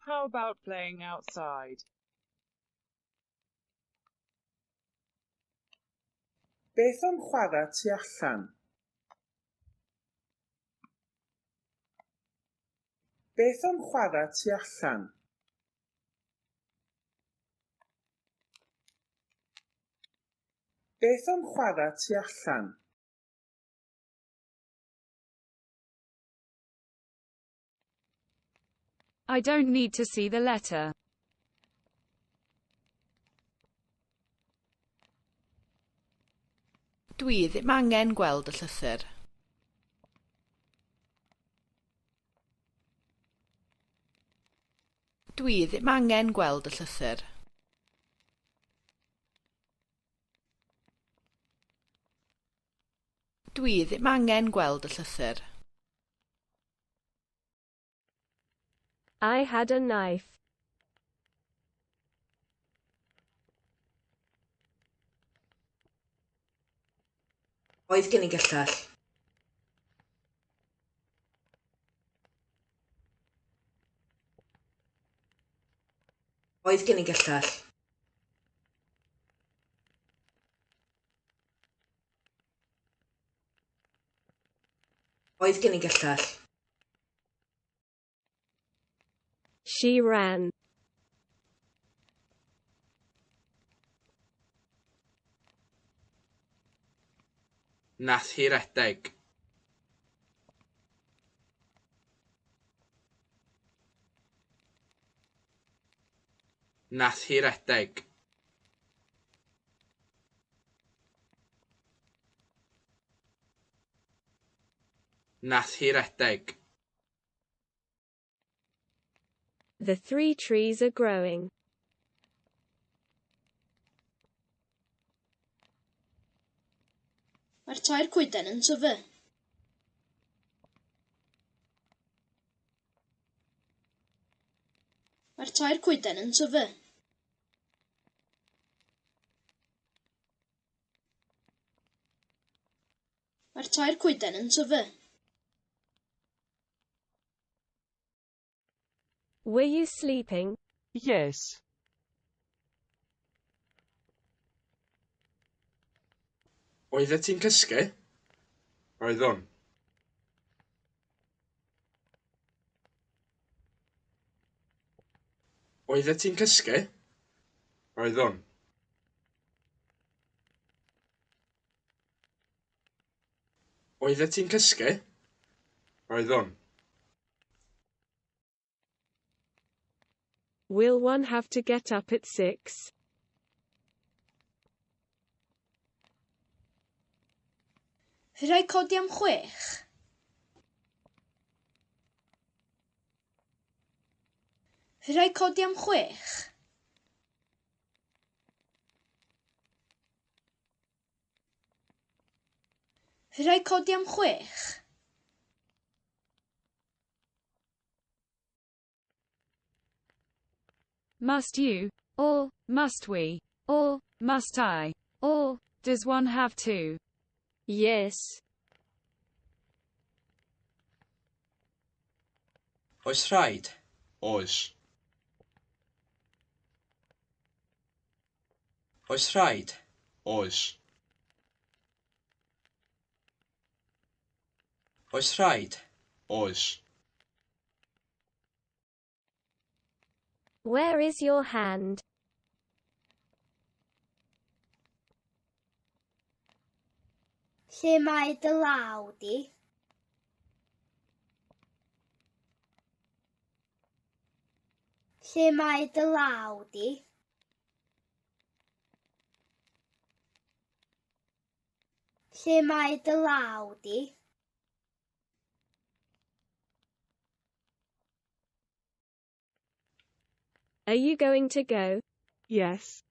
How about playing outside? Beth am chwarae tu allan? Beth am chwarae tu allan? Beth am chwarae tu allan? I don't need to see the letter. Dwi ddim angen gweld y llythyr. Dwi ddim angen gweld y llythyr. Dwi ddim angen gweld y llythyr. I had a knife. Oedd gen i gyllell. Oedd gen i gyllell. Oedd gen i gyllell. She ran. Nath hi redeg. Nath hi redeg. Nath hi redeg. The 3 trees are growing. Mae'r tair coeden yn tyfu. Mae'r tair coeden yn tyfu. Mae'r tair coeden yn tyfu. Were you sleeping? Yes. Oeddet ti'n cysgu? Oeddwn. Oeddet ti'n cysgu? Oeddwn. Oeddet ti'n cysgu? Oeddwn. Will one have to get up at 6? Fydd rhaid codi am 6. Fydd rhaid codi am 6. Fydd rhaid codi am 6. Must you? Or must we? Or must I? Or does one have to? Yes. Oes rhaid? Oes. Oes rhaid? Oes. Oes rhaid? Oes. Where is your hand? Lle mae dy law di? Lle mae dy law di? Lle mae dy law di? Are you going to go? Yes.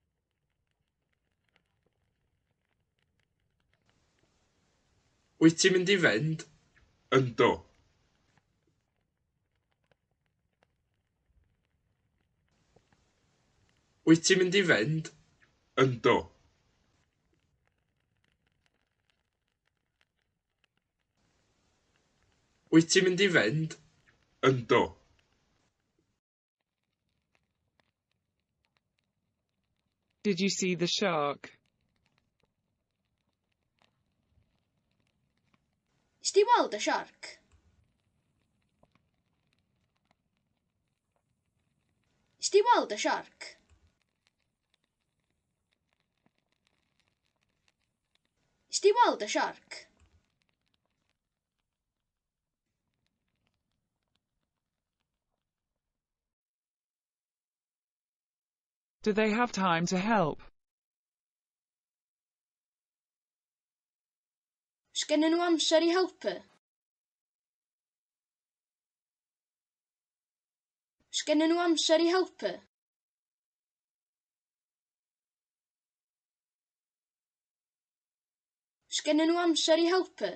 Wyt ti'n mynd i fynd? Yndw. Wyt ti'n mynd i fynd? Yndw. Wyt ti'n mynd i fynd? Yndw. Did you see the shark? Is di weld y siarc? Is di weld y siarc? Is di weld y siarc? Do they have time to help? Oes gennyn nhw amser i helpu? Oes gennyn nhw amser i helpu? Oes gennyn nhw amser i helpu?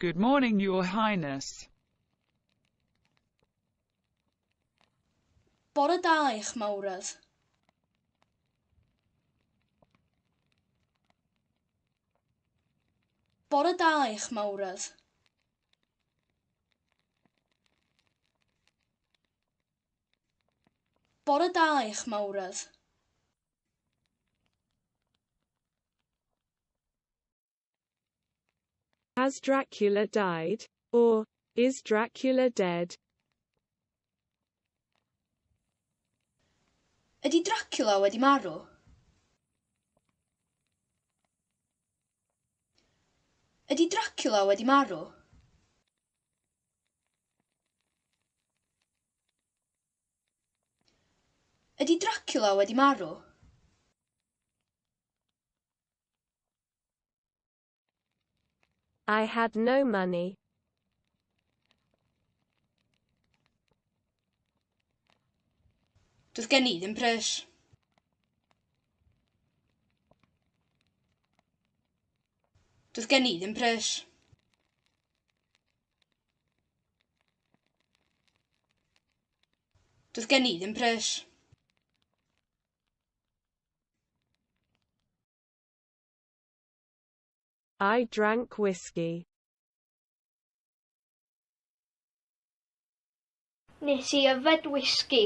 Good morning, Your Highness. Bore da, eich mawredd. Bore da, eich mawredd. Bore da, eich mawredd. Has Dracula died? Or, is Dracula dead? Ydy Dracula wedi marw? Ydy Dracula wedi marw? Ydy Dracula wedi marw? I had no money. Doedd gen i ddim pres. Doedd gen i ddim pres. Doedd gen i ddim pres. I drank whiskey. Nes i yfed whisky.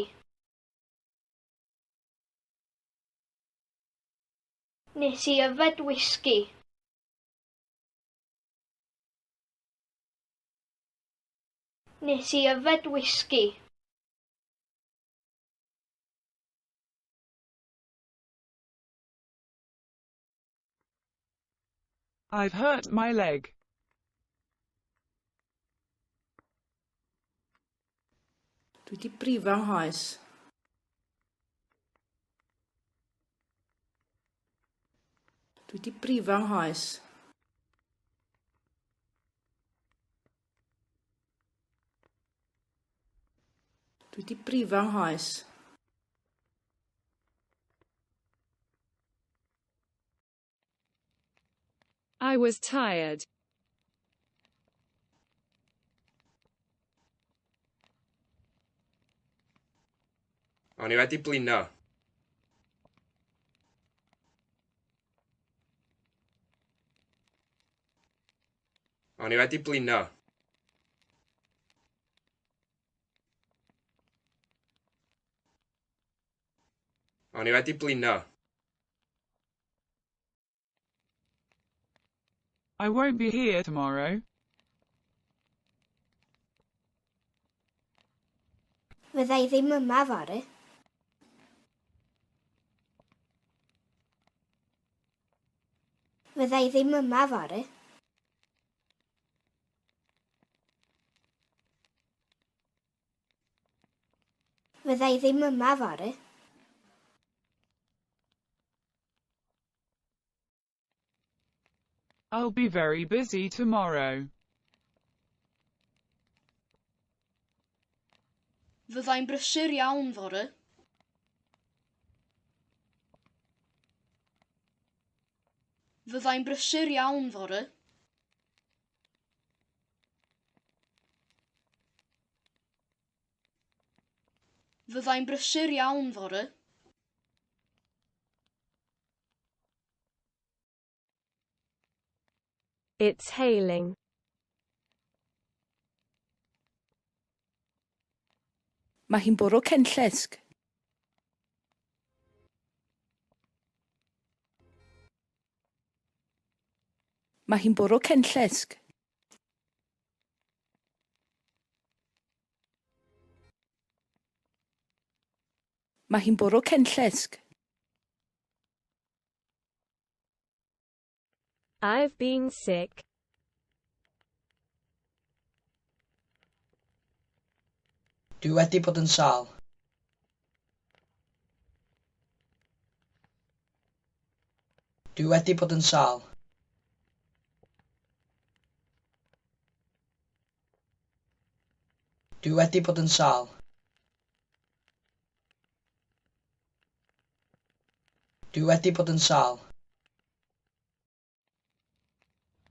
Nes i yfed whisky. Nes i yfed whisky. I've hurt my leg. Dwi 'di brifo nghoes. Dwi 'di brifo nghoes. Dwi 'di brifo nghoes. I was tired. O'n i wedi blino. O'n i wedi blino. O'n i wedi blino. I won't be here tomorrow. Fyddai ddim yma fory. Fyddai ddim yma fory. Fyddai ddim yma fory. I'll be very busy tomorrow. Fyddai'n brysur iawn fore. Fyddai'n brysur iawn fore. Fyddai'n brysur iawn fore. It's hailing. Mae hi'n bwrw cenllysg. Mae hi'n bwrw cenllysg. Mae hi'n bwrw cenllysg. I've been sick. Dwi wedi bod yn sâl. Dwi wedi bod yn sâl. Dwi wedi bod yn sâl. Dwi wedi bod yn sâl.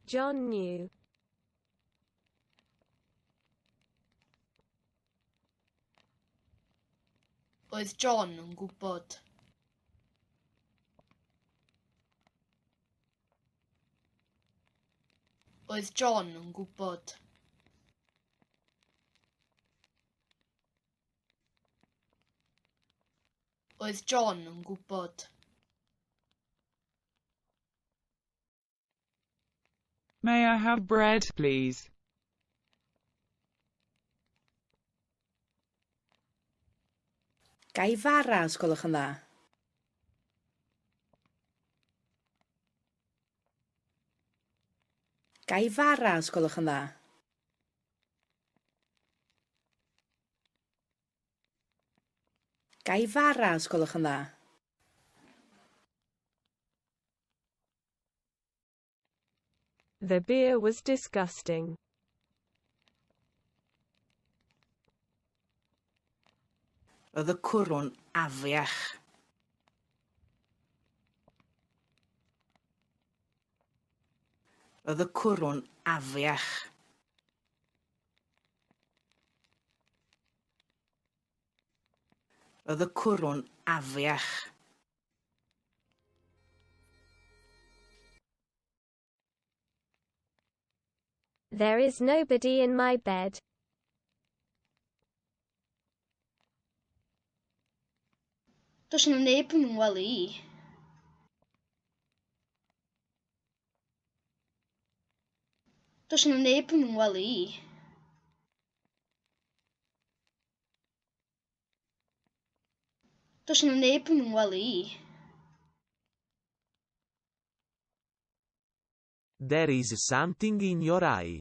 John knew. Oedd John yn gwybod. Oedd John yn gwybod. Oedd John yn gwybod. May I have bread, please? Gai fara os gwelwch yn dda. Gai fara os gwelwch yn dda. Gai fara os gwelwch yn dda. The beer was disgusting. Oedd y cwrwn afiach. Oedd y cwrwn afiach. Oedd y cwrwn afiach. There is nobody in my bed. Does na neb yn wely i. Does na neb yn wely i. Does na neb yn wely i. There is something in your eye.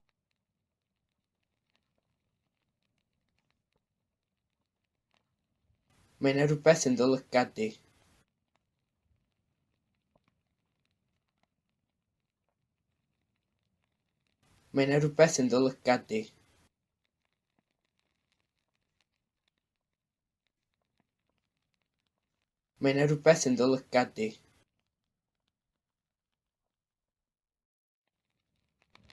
Mae 'na rhywbeth yn dy lygad di. Mae 'na rhywbeth yn dy lygad di. Mae 'na rhywbeth yn dy lygad di.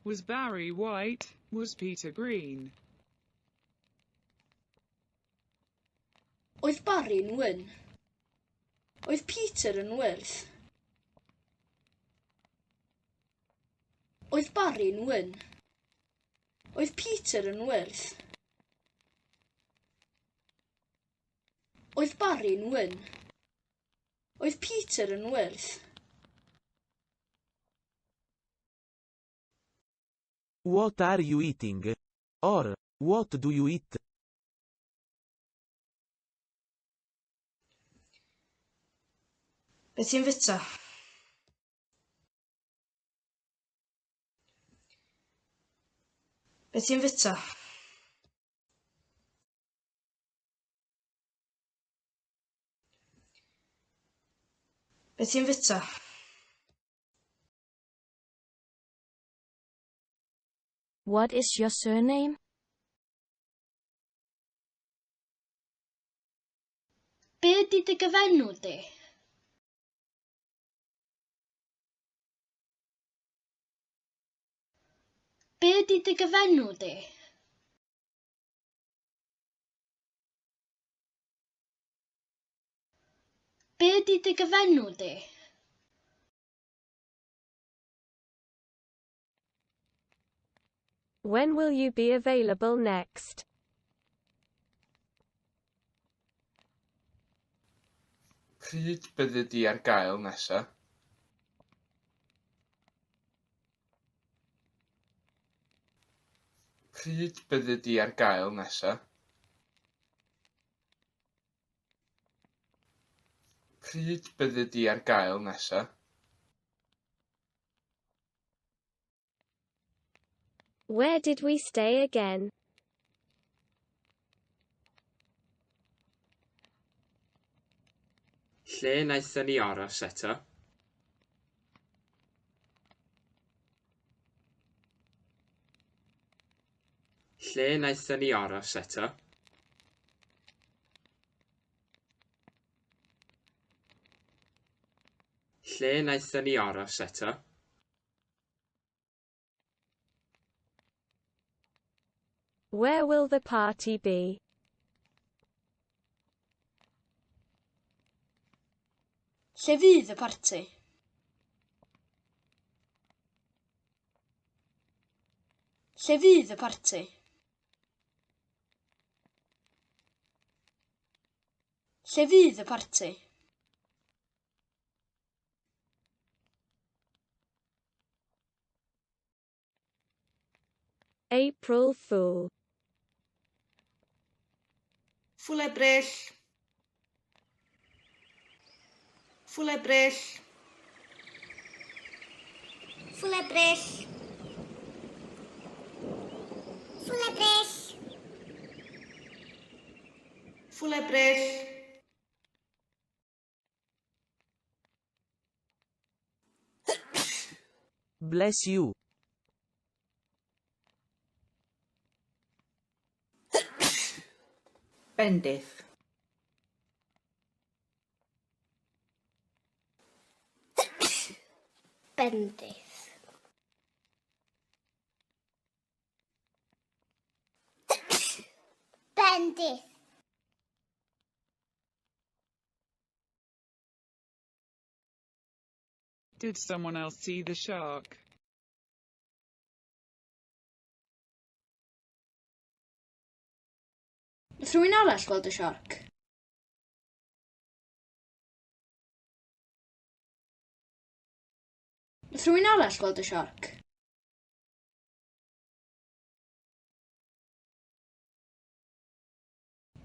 Was Barry white? Was Peter green? Oedd Barry yn wyn. Oedd Peter yn wyrdd. Oedd Barry yn wyn. Oedd Peter yn wyrdd. Oedd Barry yn wyn. Oedd Peter yn wyrdd. What are you eating? Or, what do you eat? Beth ti'n fita? Beth ti'n fita? Beth ti'n fita? What is your surname? Be ydy dy gyfenw di? Be ydy dy gyfenw di? Be ydy dy gyfenw di? When will you be available next? Pryd byddi di ar gael nesa? Pryd byddi di ar gael nesa? Pryd byddi di ar gael nesa? Where did we stay again? Lle wnaethon ni aros eto? Lle wnaethon ni aros eto? Lle wnaethon ni aros eto? Where will the party be? Lle fydd y parti? Lle fydd y parti? Lle fydd y parti? April Fool. Ffwlebrill. Ffwlebrill. Ffwlebrill. Ffwlebrill. Ffwlebrill. Bless you. Bendith. Bendith. Bendith. Did someone else see the shark? Nath rhywun arall gweld y siarc? Nath rhywun arall gweld y siarc?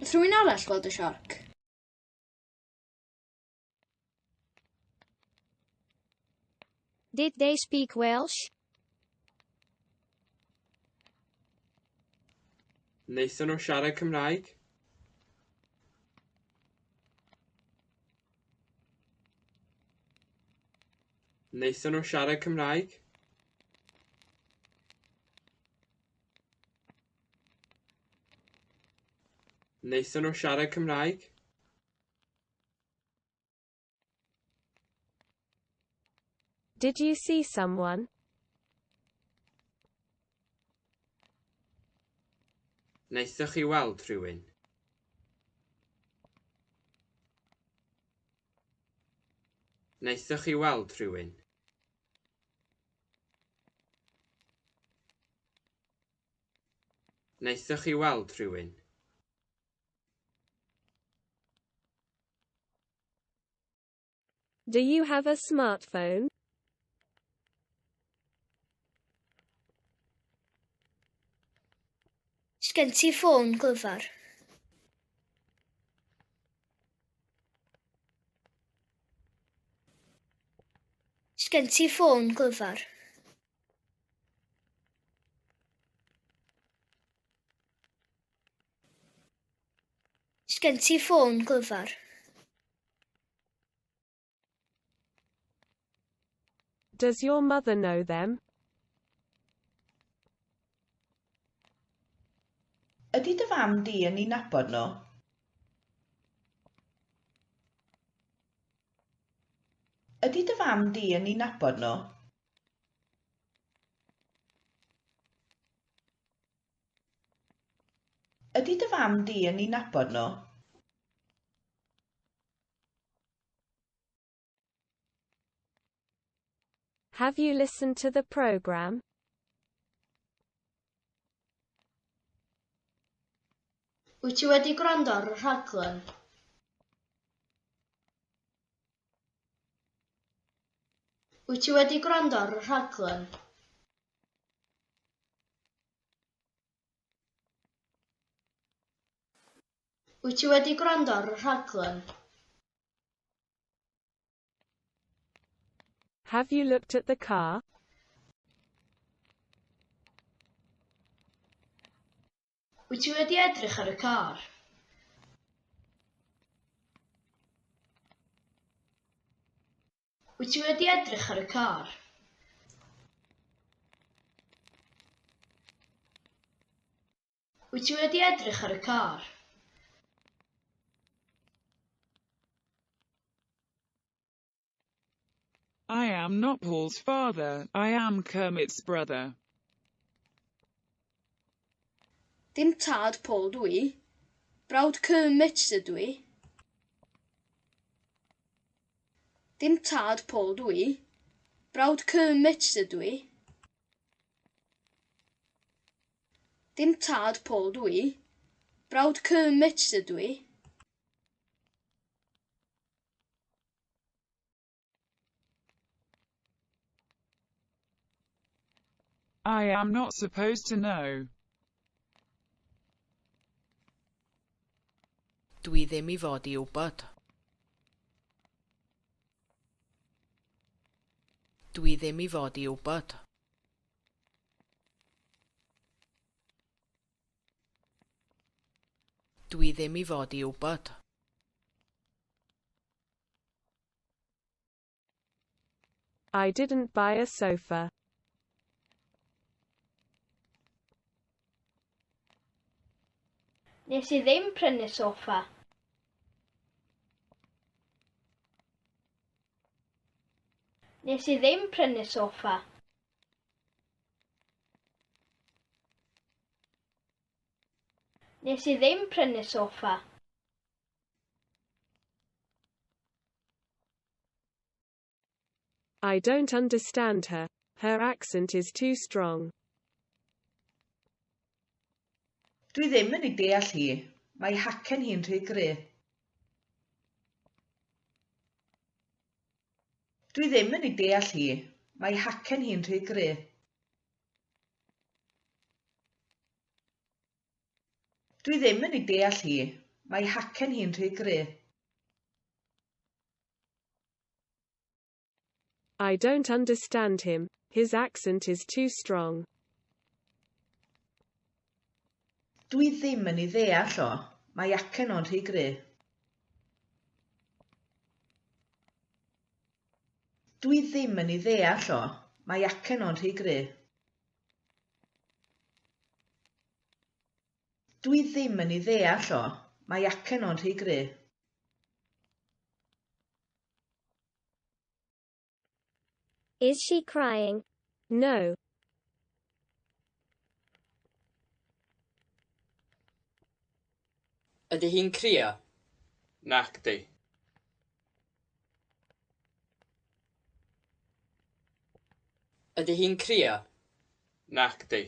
Nath rhywun arall gweld y siarc? Did they speak Welsh? Wnaethon nhw siarad Cymraeg? Wnaethon nhw siarad Cymraeg? Wnaethon nhw siarad Cymraeg? Did you see someone? Wnaethoch chi weld rhywun? Wnaethoch chi weld rhywun? Wnaethoch chi weld rhywun? Do you have a smartphone? Sgen ti ffôn glyfar? Sgen ti ffôn glyfar? Sgen ti ffôn glyfar? Does your mother know them? Ydy dy fam di yn ei nabod nhw? Ydy dy fam di yn ei nabod nhw? Ydy dy fam di yn ei nabod nhw? Have you listened to the program? Wyt ti wedi gwrando ar y rhaglen? Wyt ti wedi gwrando ar y rhaglen? Wyt ti wedi gwrando ar y rhaglen? Have you looked at the car? Wyt ti wedi edrych ar y car? Wyt ti wedi edrych ar y car? Wyt ti wedi edrych ar y car? I am not Paul's father, I am Kermit's brother. Dim tad Paul dwi i. Brawd Kermit ydw i. Dim tad Paul dwi i. Brawd Kermit ydw i. Dim tad Paul dwi i. Brawd Kermit ydw i. I am not supposed to know. Dwi ddim I fod I wybod. Dwi ddim I fod I wybod. Dwi ddim I fod I wybod. I didn't buy a sofa. Nes I ddim prynu soffa. Nes I ddim prynu soffa. Nes I ddim prynu soffa. I don't understand her. Her accent is too strong. Dwi ddim yn ei deall hi. Mae hacen hi'n rhy gry. Dwi ddim yn ei deall hi. Mae hacen hi'n rhy gry. Dwi ddim yn ei deall hi. Mae hacen hi'n rhy gry. I don't understand him. His accent is too strong. Dwi ddim yn ei ddeall o. Mae acen o'n rhy gry. Dwi ddim yn ei ddeall o. Mae acen o'n rhy gry. Dwi ddim yn ei ddeall o. Mae acen o'n rhy gry. Is she crying? No. Ydy hi'n crio? Nac di. Ydy hi'n crio? Nac di.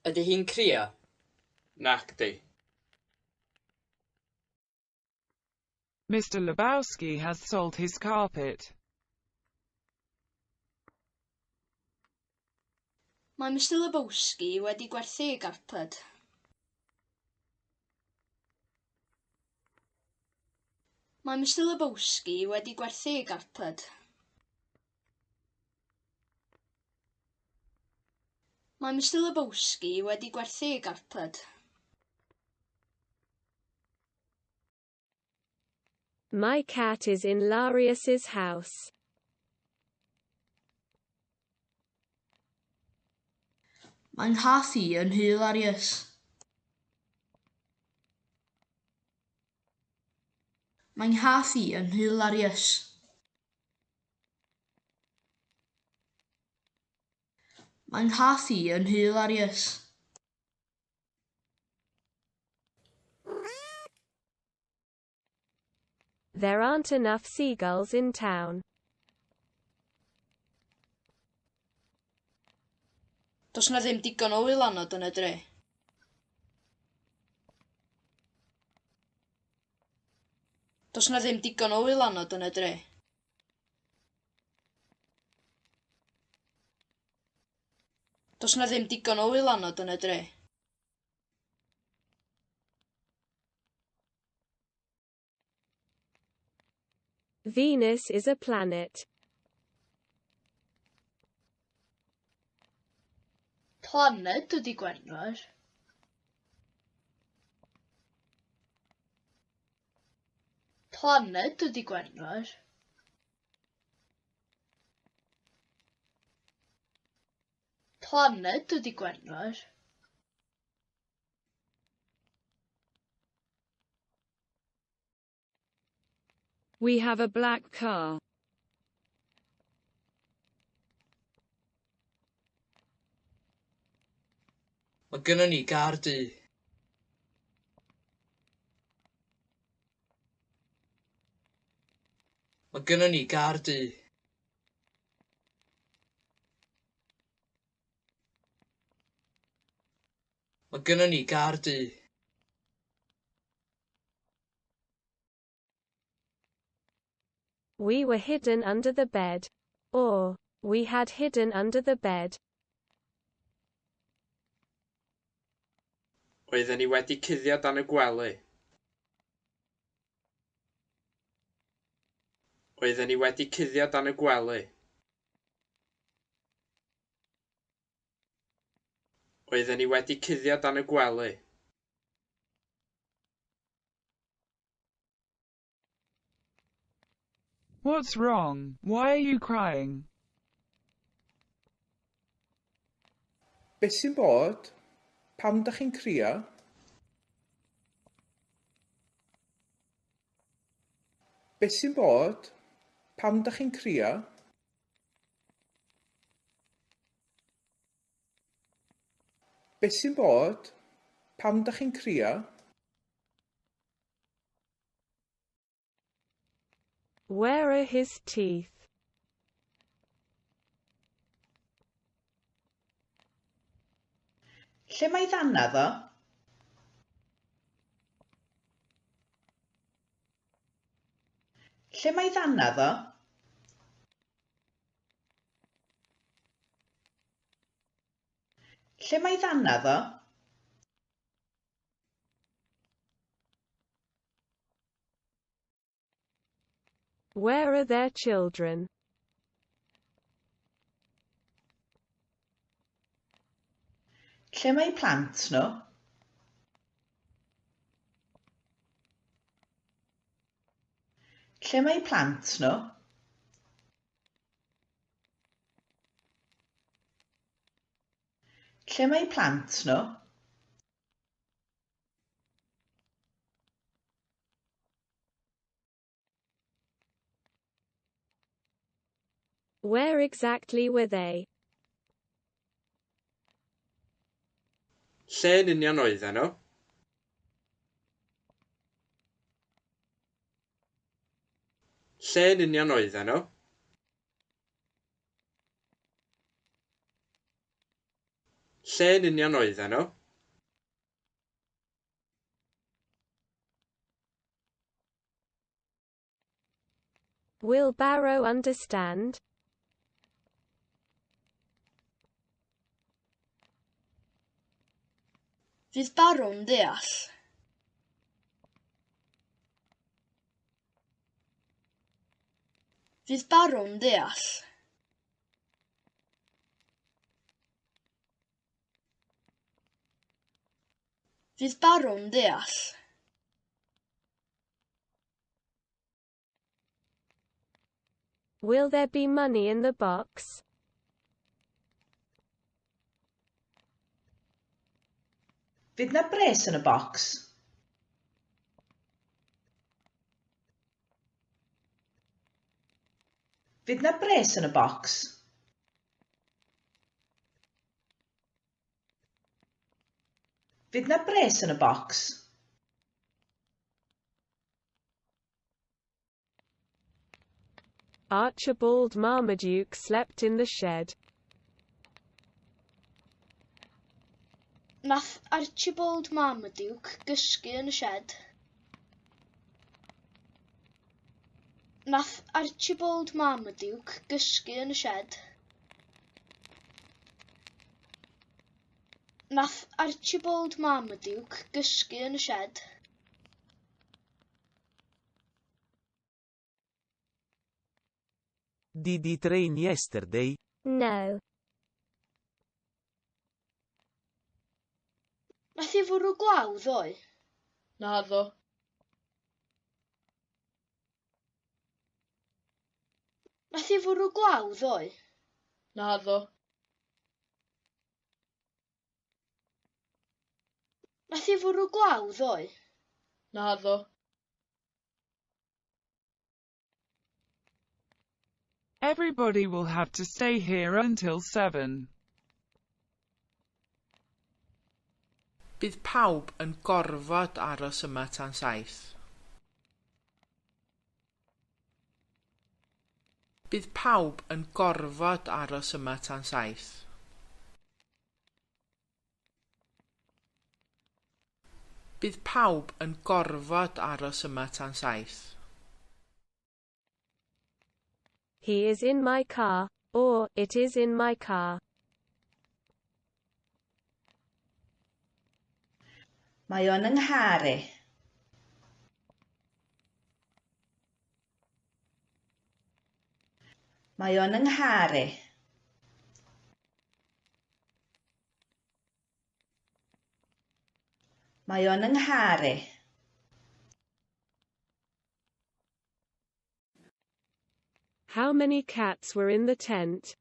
Ydy hi'n crio? Nac di. Mr. Lebowski has sold his carpet. Mae Mr. Lebowski wedi gwerthu ei garped. Mae Mr. Lebowski wedi gwerthu ei garped. Mae Mr. Lebowski wedi gwerthu ei garped. My cat is in Larius's house. Mae'n nghath I yn hilarious. Mae'n nghath I yn hilarious. Mae'n nghath I yn hilarious. There aren't enough seagulls in town. Does na ddim digon o wylanod yn y dre. Does na ddim digon o wylanod yn y dre. Does na ddim digon o wylanod yn y dre. Venus is a planet. Planed ydi Gwenwer. Planed ydi Gwenwer. Planed ydi Gwenwer. We have a black car. Mae gynnon ni gar du. Mae gynnon ni gar du. Mae gynnon ni gar du. We were hidden under the bed. Or, we had hidden under the bed. Oedden ni wedi cuddio dan y gwely. Oedden ni wedi cuddio dan y gwely. Oedden ni wedi cuddio dan y gwely. What's wrong? Why are you crying? Beth sy'n bod? Pam dach chi'n crio? Beth sy'n bod? Pam dach chi'n crio? Beth sy'n bod? Pam dach chi'n crio? Where are his teeth? Lle mae ddannedd o? Lle mae ddannedd o? Lle mae ddannedd o? Where are their children? Lle mae plant nhw? Lle mae plant nhw? Lle mae plant nhw? Where exactly were they? Lle yn union oedden nhw? Lle yn union oedden nhw? Lle yn union oedden nhw? Will Barrow understand? Fydd Barw'n deall. Fydd Barw'n deall. Fydd Barw'n deall. Will there be money in the box? Fydd na bres yn y bocs? Fydd na bres yn y bocs? Fydd na bres yn y bocs? Archibald Marmaduke slept in the shed. Nath Archibald Marmaduke gysgu yn y shed. Nath Archibald Marmaduke gysgu yn y sied. Nath Archibald Marmaduke gysgu yn y sied. Did it rain yesterday? No. Nath I fwrw glaw ddoe? Naddo. Nath I fwrw glaw ddoe? Naddo. Nath I fwrw glaw ddoe? Naddo. Everybody will have to stay here until 7. Bydd pawb yn gorfod aros yma tan 7. Bydd pawb yn gorfod aros yma tan 7. Bydd pawb yn gorfod aros yma tan 7. He is in my car, or it is in my car. Mae o'n yng nghar i. Mae o'n yng nghar i. Mae o'n yng nghar i. How many cats were in the tent?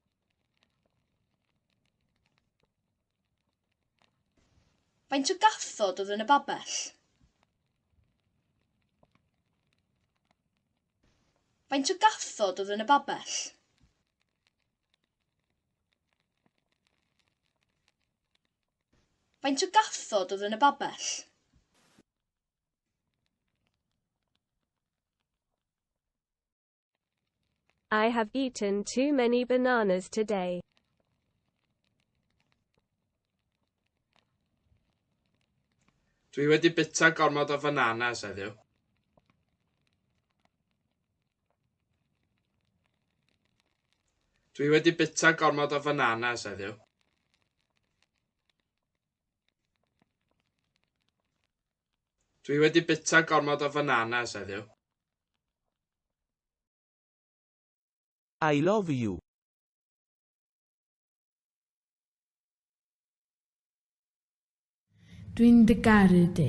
Faint o gathod oedd yn y babell? Faint o gathod oedd yn y babell? Faint o gathod oedd yn y babell? I have eaten too many bananas today. Dwi wedi bita gormod o bananas heddiw. Dwi wedi bita gormod o bananas heddiw. Dwi wedi bita gormod o bananas heddiw. I love you. Dwi'n dy garu di.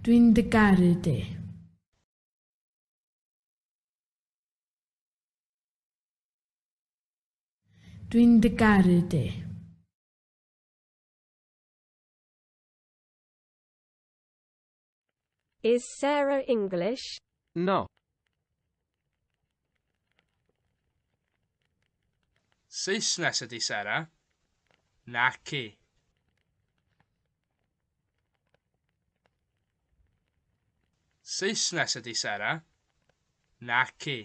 Dwi'n dy garu di. Dwi'n dy garu di. Is Sarah English? No. Saesnes ydi Sarah. Naci. Saesnes ydi Sarah. Naci.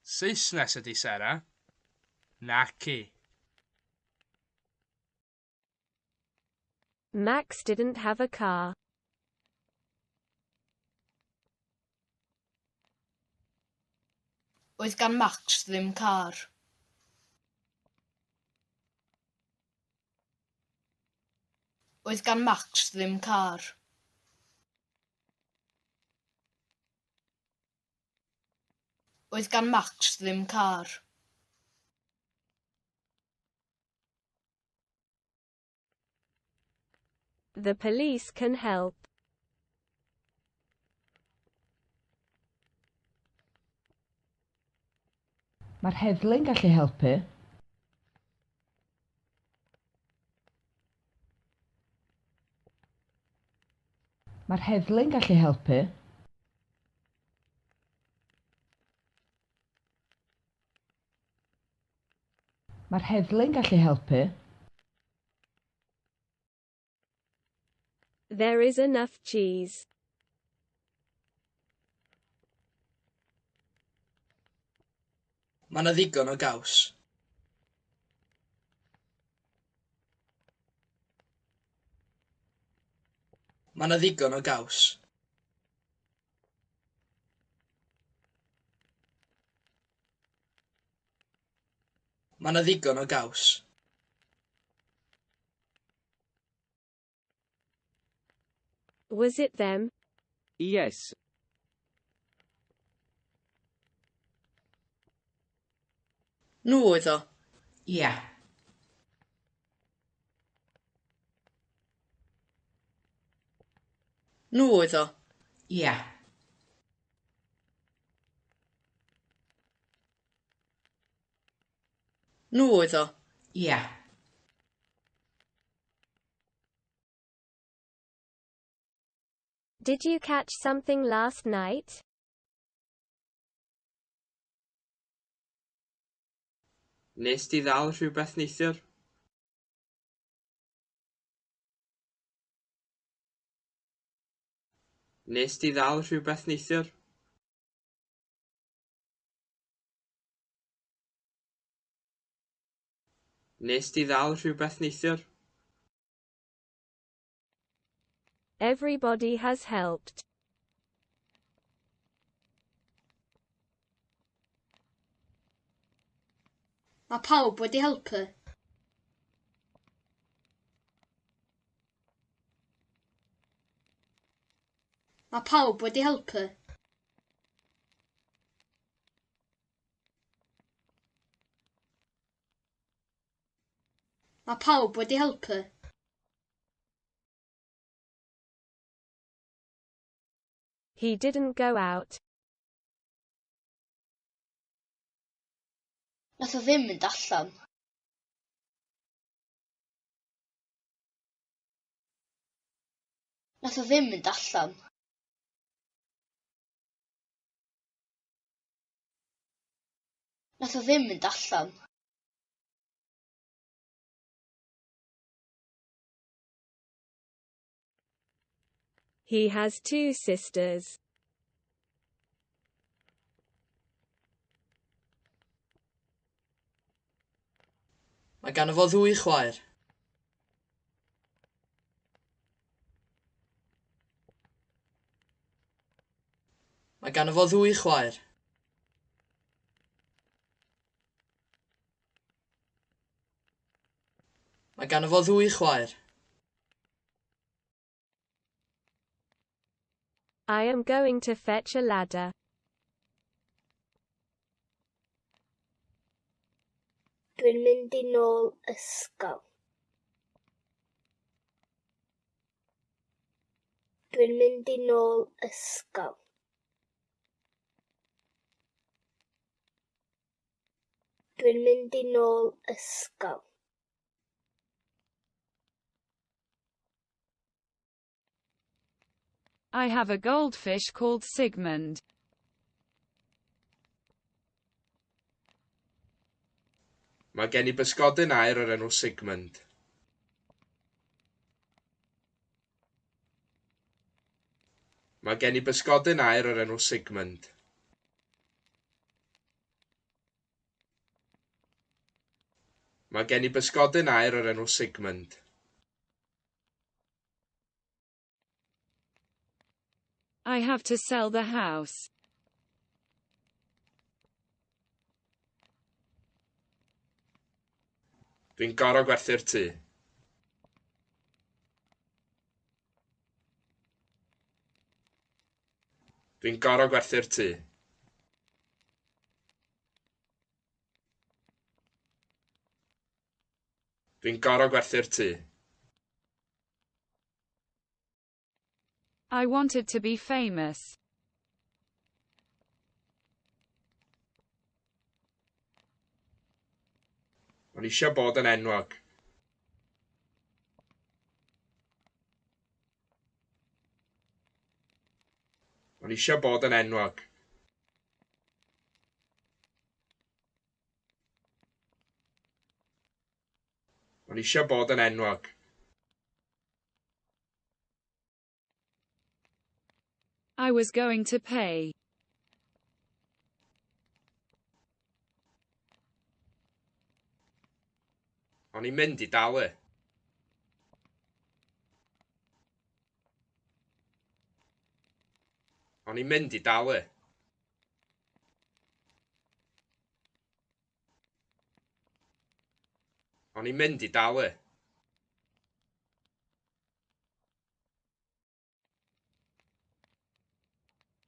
Saesnes ydi Sarah. Naci. Max didn't have a car. Oedd gan Max ddim car. Oedd gan Max ddim car. Oedd gan Max ddim car. The police can help. Mae'r heddlu'n gallu helpu. Mae'r heddlu'n gallu helpu. Mae'r heddlu'n gallu helpu. There is enough cheese. Mae 'na ddigon o gaws. Mae yna ddigon o gaws. Mae yna ddigon o gaws. Was it them? Yes. Nhw oedd o. Ia. Nhw oedd o. Ia. Nhw oedd o. Ia. Did you catch something last night? Nes di ddal rhywbeth neithiwr? Nes di ddal rhywbeth neithiwr? Nes di ddal rhywbeth neithiwr? Everybody has helped. Mae pawb wedi helpu. Mae pawb wedi helpu. Mae pawb wedi helpu. He didn't go out. Nath o ddim mynd allan. Nath o ddim mynd allan. Nath o ddim mynd allan. He has two sisters. Mae gan fo ddwy chwaer. Mae gan fo ddwy chwaer. Mae gan fo ddwy chwaer. I am going to fetch a ladder. Dwi'n mynd i nôl ysgol. Dwi'n mynd i nôl ysgol. Dwi'n mynd i nôl ysgol. I have a goldfish called Sigmund. Mae gen i bysgodyn aur o'r enw Sigmund. Mae gen i bysgodyn aur o'r enw Sigmund. Mae gen i bysgodyn aur o'r enw Sigmund. I have to sell the house. Dwi'n gor'o gwerthu'r tŷ. Dwi'n gor'o gwerthu'r tŷ. Dwi'n gor'o gwerthu'r tŷ. I wanted to be famous. O'n isio bod yn enwog. O'n isio bod yn enwog. O'n isio bod yn enwog. I was going to pay. O'n i'n mynd i dalu. O'n i'n mynd i dalu. O'n i'n mynd i dalu.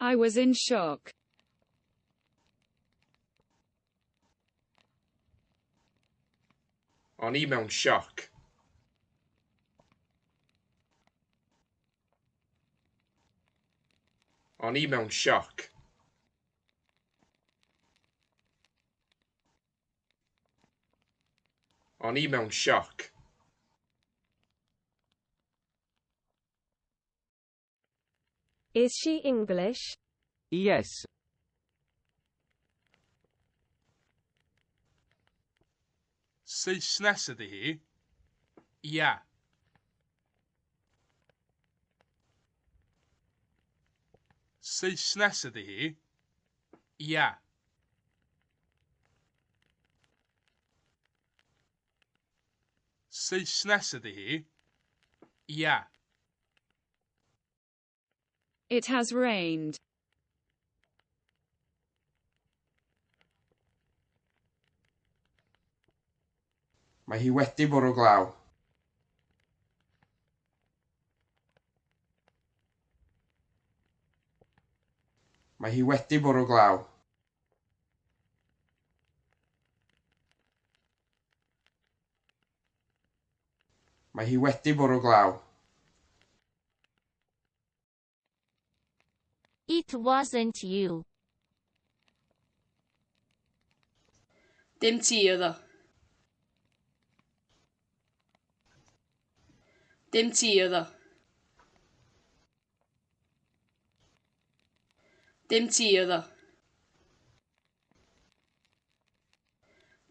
I was in shock. O'n i mewn sioc. O'n i mewn sioc. O'n i mewn sioc. Is she English? Yes. Saesnes ydy hi? Ia. Saesnes ydy hi? Ia. Saesnes ydy hi? Ia. It has rained. Mae hi wedi bwrw glaw. Mae hi wedi bwrw glaw. Mae hi wedi bwrw glaw. It wasn't you. Dim ti oedd o. Dim ti oedd o. Dim ti oedd o.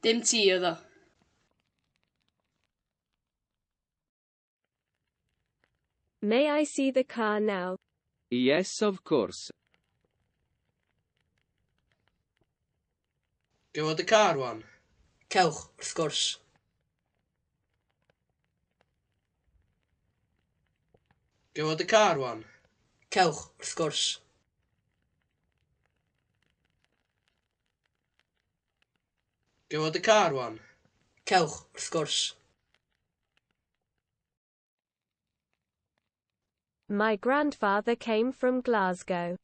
Dim ti oedd o. May I see the car now? Yes, of course. Gewod y car wan? Cewch, wrth gwrs. Gewod y car wan? Cewch, wrth gwrs. Gewod y car wan? Cewch, wrth gwrs. My grandfather came from Glasgow.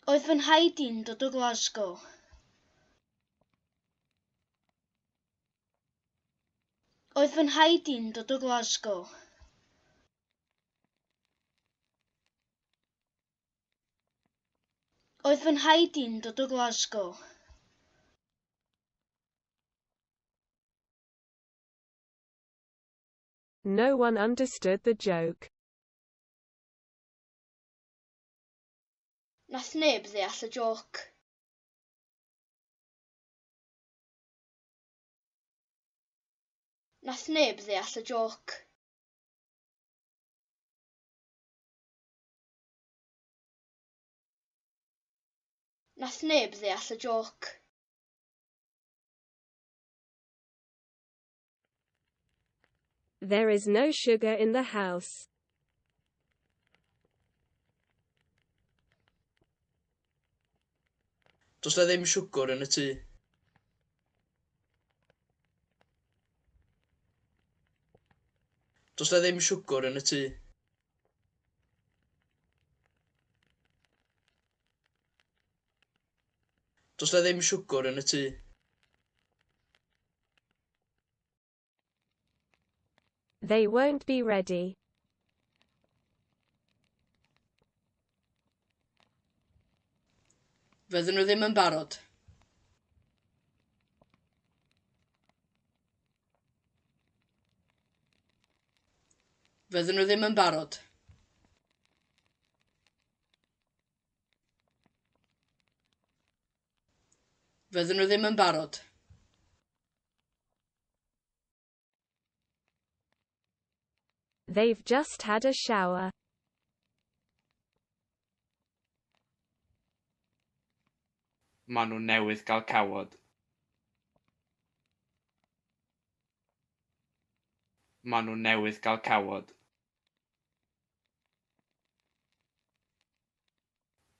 Oedd fy nhaid i'n dod o Glasgow. Oedd fy nhaid i'n dod o Glasgow. Oedd fy nhaid i'n dod o Glasgow. No one understood the joke. Nath neb ddeall y joc. Nath neb ddeall y joc. Nath neb ddeall y joc. There is no sugar in the house. Does na ddim siwgr yn y tŷ. Does na ddim siwgr yn y tŷ. Does na ddim siwgr yn y tŷ. They won't be ready. Fydden nhw ddim yn barod. Fydden nhw ddim yn barod. Fydden nhw ddim yn barod. They've just had a shower. Maen nhw newydd gael cawod. Maen nhw newydd gael cawod.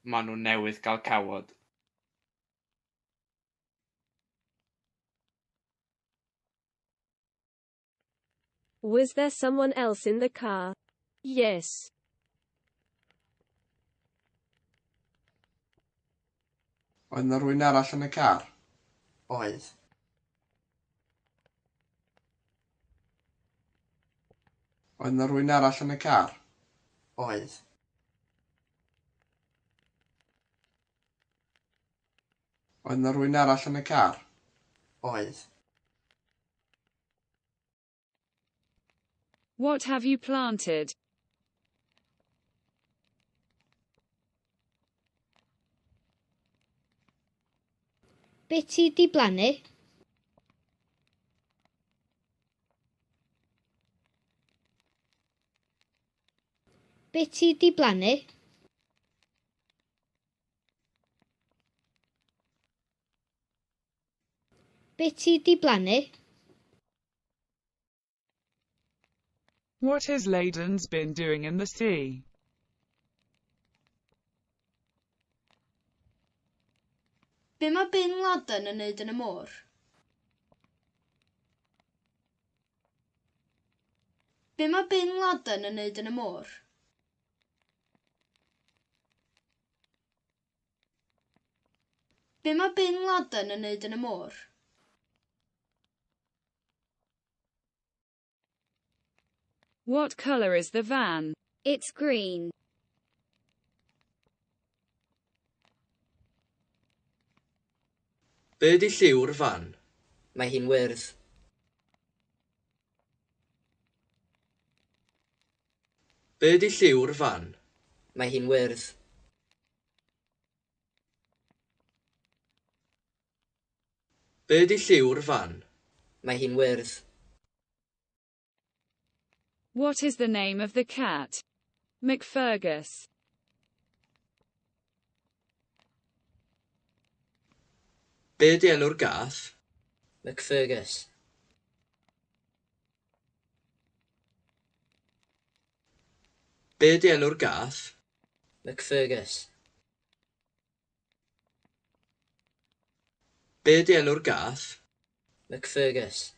maen nhw newydd gael cawod. Was there someone else in the car? Yes. Oedd yna rhywun arall yn y car? Oedd. Oedd yna rhywun arall yn y car? Oedd. Oedd yna rhywun arall yn y car? Oedd. What have you planted? Be ti di blannu? Be ti di blannu? Be ti di blannu? What has Ladens been doing in the sea? Be mae Bin Laden yn neud yn y môr? Be mae Bin Laden yn neud yn y môr? Be mae Bin Laden yn neud yn y môr? What color is the van? It's green. Be di lliw'r fan? Mae hi'n wyrdd. Be di lliw'r fan? Mae hi'n wyrdd. Be di lliw'r fan? Mae hi'n wyrdd. What is the name of the cat? McFergus. Be di enw'r gath? McFergus. Be di enw'r gath? McFergus. Be di enw'r gath? McFergus.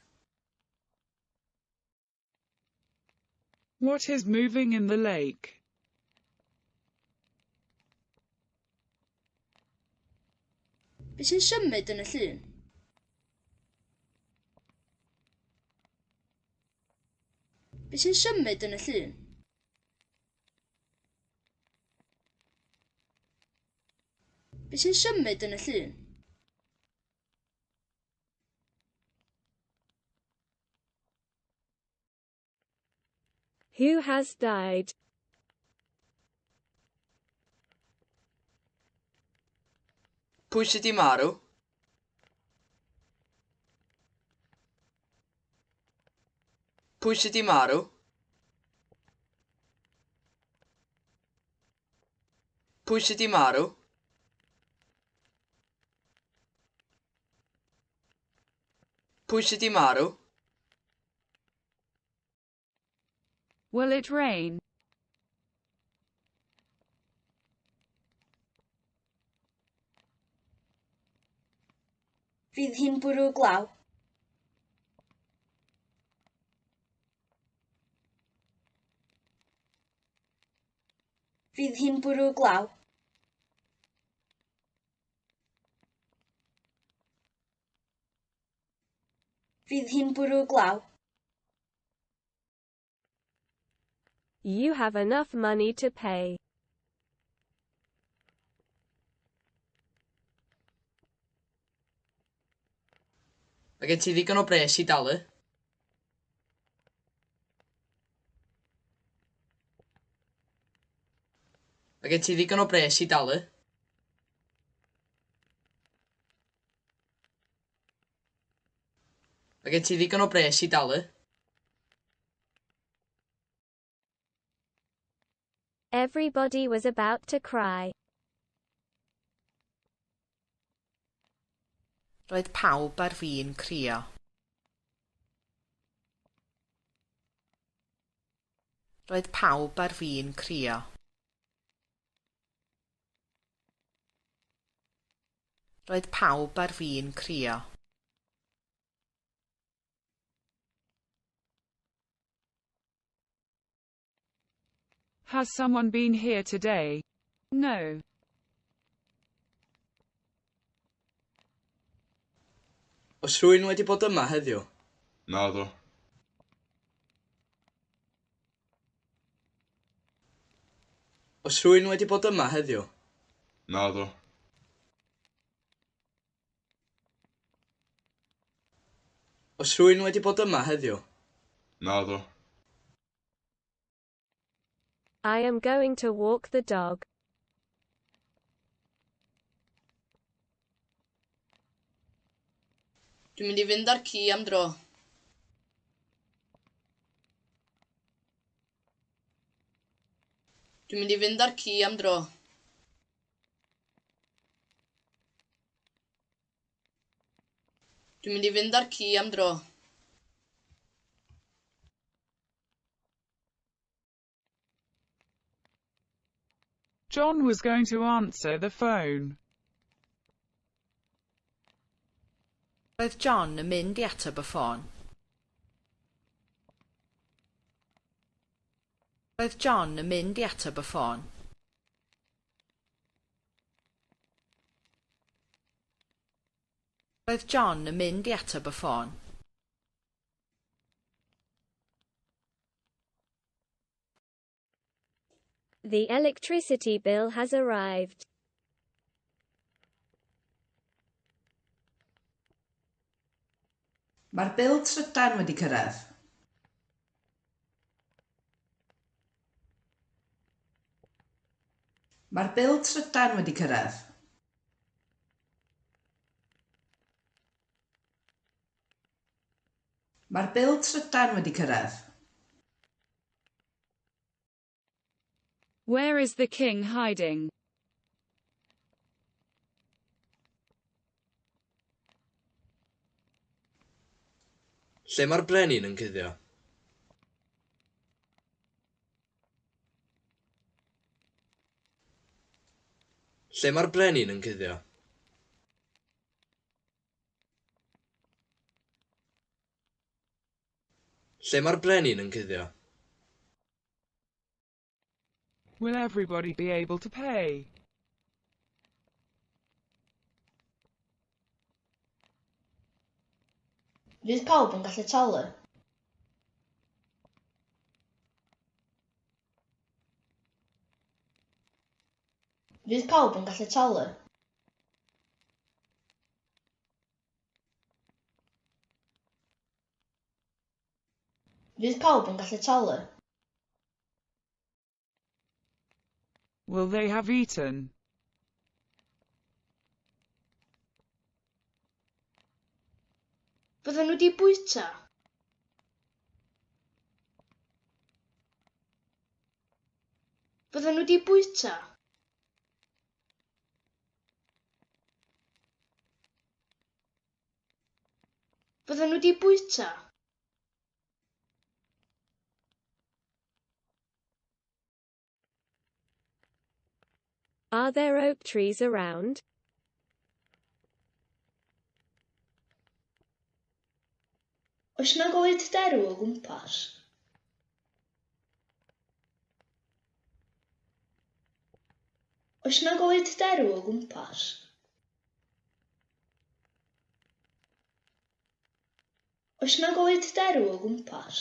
What is moving in the lake? Be sy'n symud yn y llun? Be sy'n symud yn y llun? Be sy'n symud yn y llun? Who has died? Pwy sydd di marw? Pwy sydd di marw? Pwy sydd di marw? Pwy sydd di marw? Will it rain? Fydd hi'n bwrw glaw. Fydd hi'n bwrw glaw. Fydd hi'n bwrw glaw. You have enough money to pay. Mae gen ti ddigon o bres i dalu? Mae gen ti ddigon o bres i dalu? Mae gen ti ddigon o bres i dalu? Everybody was about to cry. Roedd pawb ar fin crio. Roedd pawb ar fin crio. Roedd pawb ar fin crio. Has someone been here today? No. Oes rhywun wedi bod yma heddiw? Naddo. Oes rhywun wedi bod yma heddiw? Naddo. Oes rhywun wedi bod yma heddiw? Naddo. I am going to walk the dog. Dwi'n mynd i fynd ar ci am dro. Dwi'n mynd i fynd ar ci am dro. Dwi'n mynd i fynd ar ci am dro. John was going to answer the phone. Roedd John yn mynd i ateb y ffôn. Roedd John yn mynd i ateb y ffôn. Roedd John yn mynd i ateb y ffôn. The electricity bill has arrived. Mae'r bil trydan wedi cyrraedd. Mae'r bil trydan wedi cyrraedd. Mae'r bil trydan wedi cyrraedd. Where is the king hiding? Lle mae'r brenin yn cuddio? Lle mae'r brenin yn cuddio? Lle mae'r brenin yn cuddio? Will everybody be able to pay? Fydd pawb yn gallu talu. Fydd pawb yn gallu talu. Fydd pawb yn gallu talu. Will they have eaten? Bydden nhw wedi bwyta. Bydden nhw wedi bwyta. Bydden nhw wedi bwyta. Are there oak trees around? Oes na goed derw o gwmpas? Oes na goed derw o gwmpas? Oes na goed derw o gwmpas?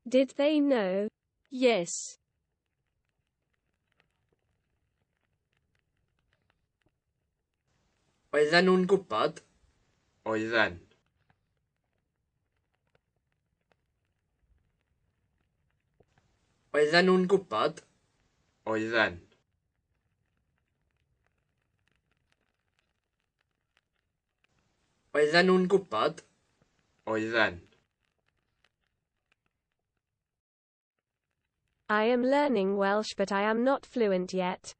Did they know? Yes. Oedden nhw'n gwybod? Oedden. Oedden nhw'n gwybod? Oedden. Oedden nhw'n gwybod? Oedden. I am learning Welsh but I am not fluent yet.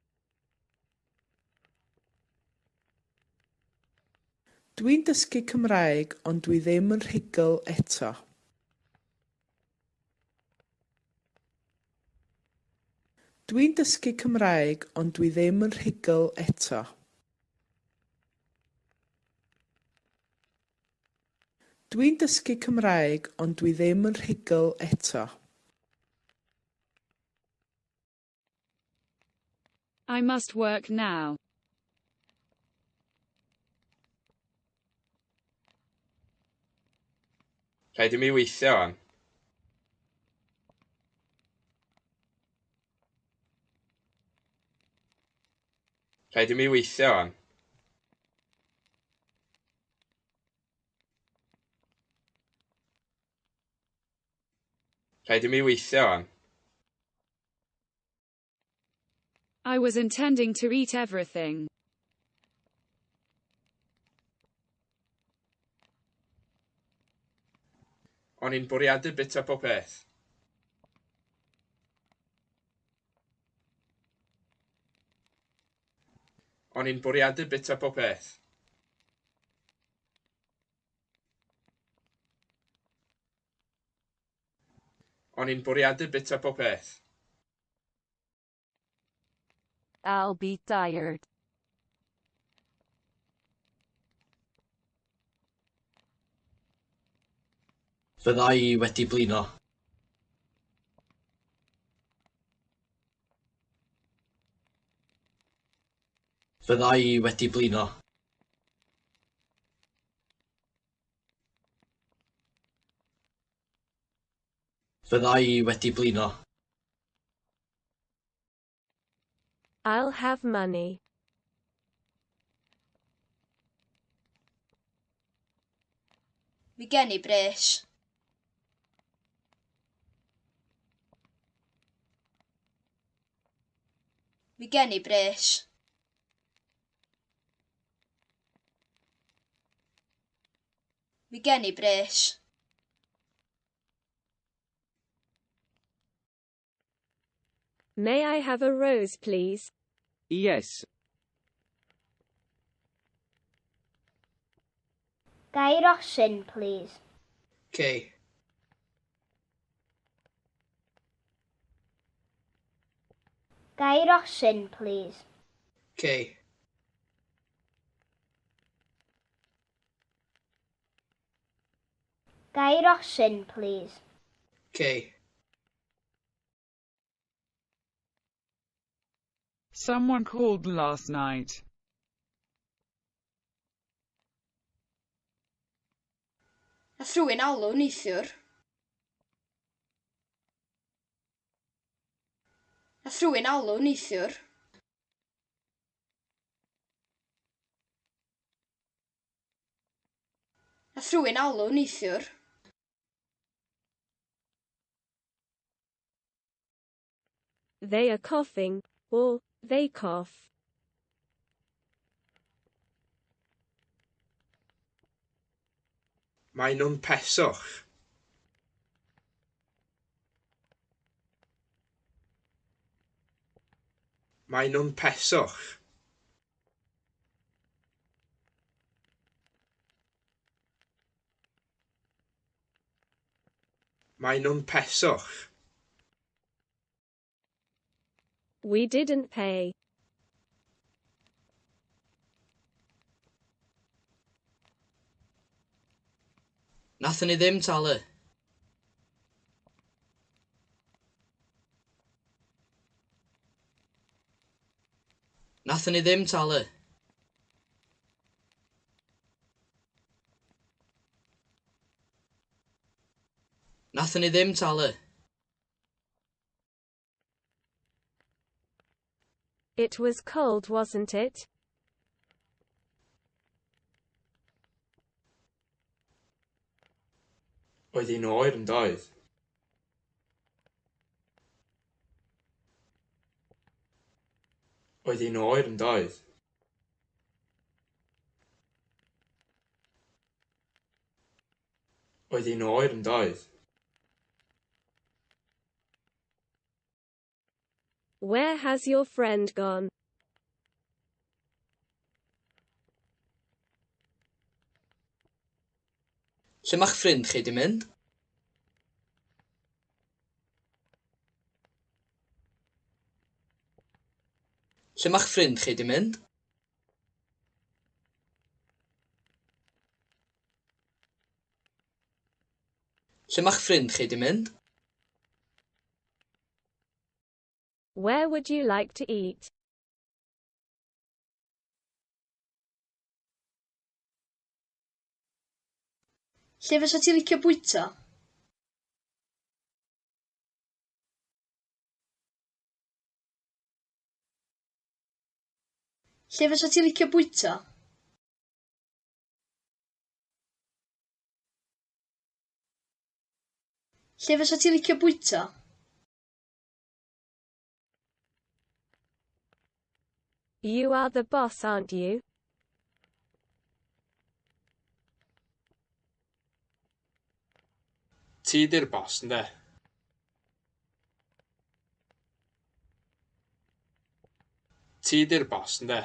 Dwi'n dysgu Cymraeg ond dwi ddim yn rhugl eto. Dwi'n dysgu Cymraeg ond dwi ddim yn rhugl eto. Dwi'n dysgu Cymraeg ond dwi ddim yn rhugl eto. I must work now. Rhaid i mi weithio wan. Rhaid i mi weithio wan. Rhaid i mi weithio wan. I was intending to eat everything. O'n i'n bwriadu bita popeth. O'n i'n bwriadu bita popeth. O'n i'n bwriadu bita popeth. I'll be tired. Fydda i wedi blino. Fydda i wedi blino. Fydda i wedi blino. I'll have money. Mi gen i bres. Mi gen i bres. Mi gen i bres. May I have a rose, please? Yes. Gai rosyn, please. Okay. Gai rosyn, please. Okay. Gai rosyn, please. Okay. Someone called last night. Nath rhywun alw neithiwr. Nath rhywun alw neithiwr. Nath rhywun alw neithiwr. They are coughing, or they cough. Mae nhw'n peswch. Mae nhw'n peswch. Mae nhw'n peswch. We didn't pay. Nathon ni ddim talu. Nathon ni ddim talu. Nathon ni ddim talu. It was cold, wasn't it? Oedd hi'n oer yn doedd? Oedd hi'n oer yn doedd? Oedd hi'n oer yn doedd? Where has your friend gone? Lle ma'ch ffrind chi di mynd? Lle ma'ch ffrind chi di mynd? Lle ma'ch ffrind chi di mynd? Where would you like to eat? Lle fysa ti licio bwyta? Lle fysa ti licio bwyta? Lle fysa ti licio bwyta? You are the boss, aren't you? Ti di'r boss, ynde? Ti di'r boss, ynde?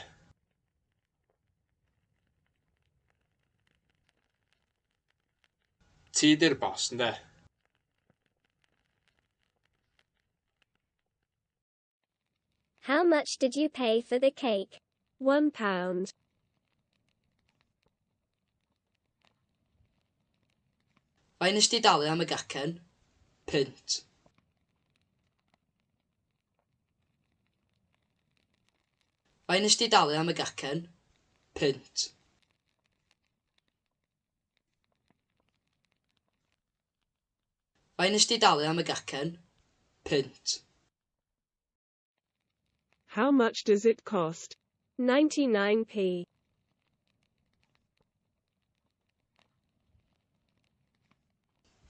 Ti di'r boss, ynde? How much did you pay for the cake? £1. Faint nes di dalu am y gacen? Punt. Faint nes di dalu am y gacen? Punt. Faint nes di dalu am y gacen? Punt. How much does it cost? 99p.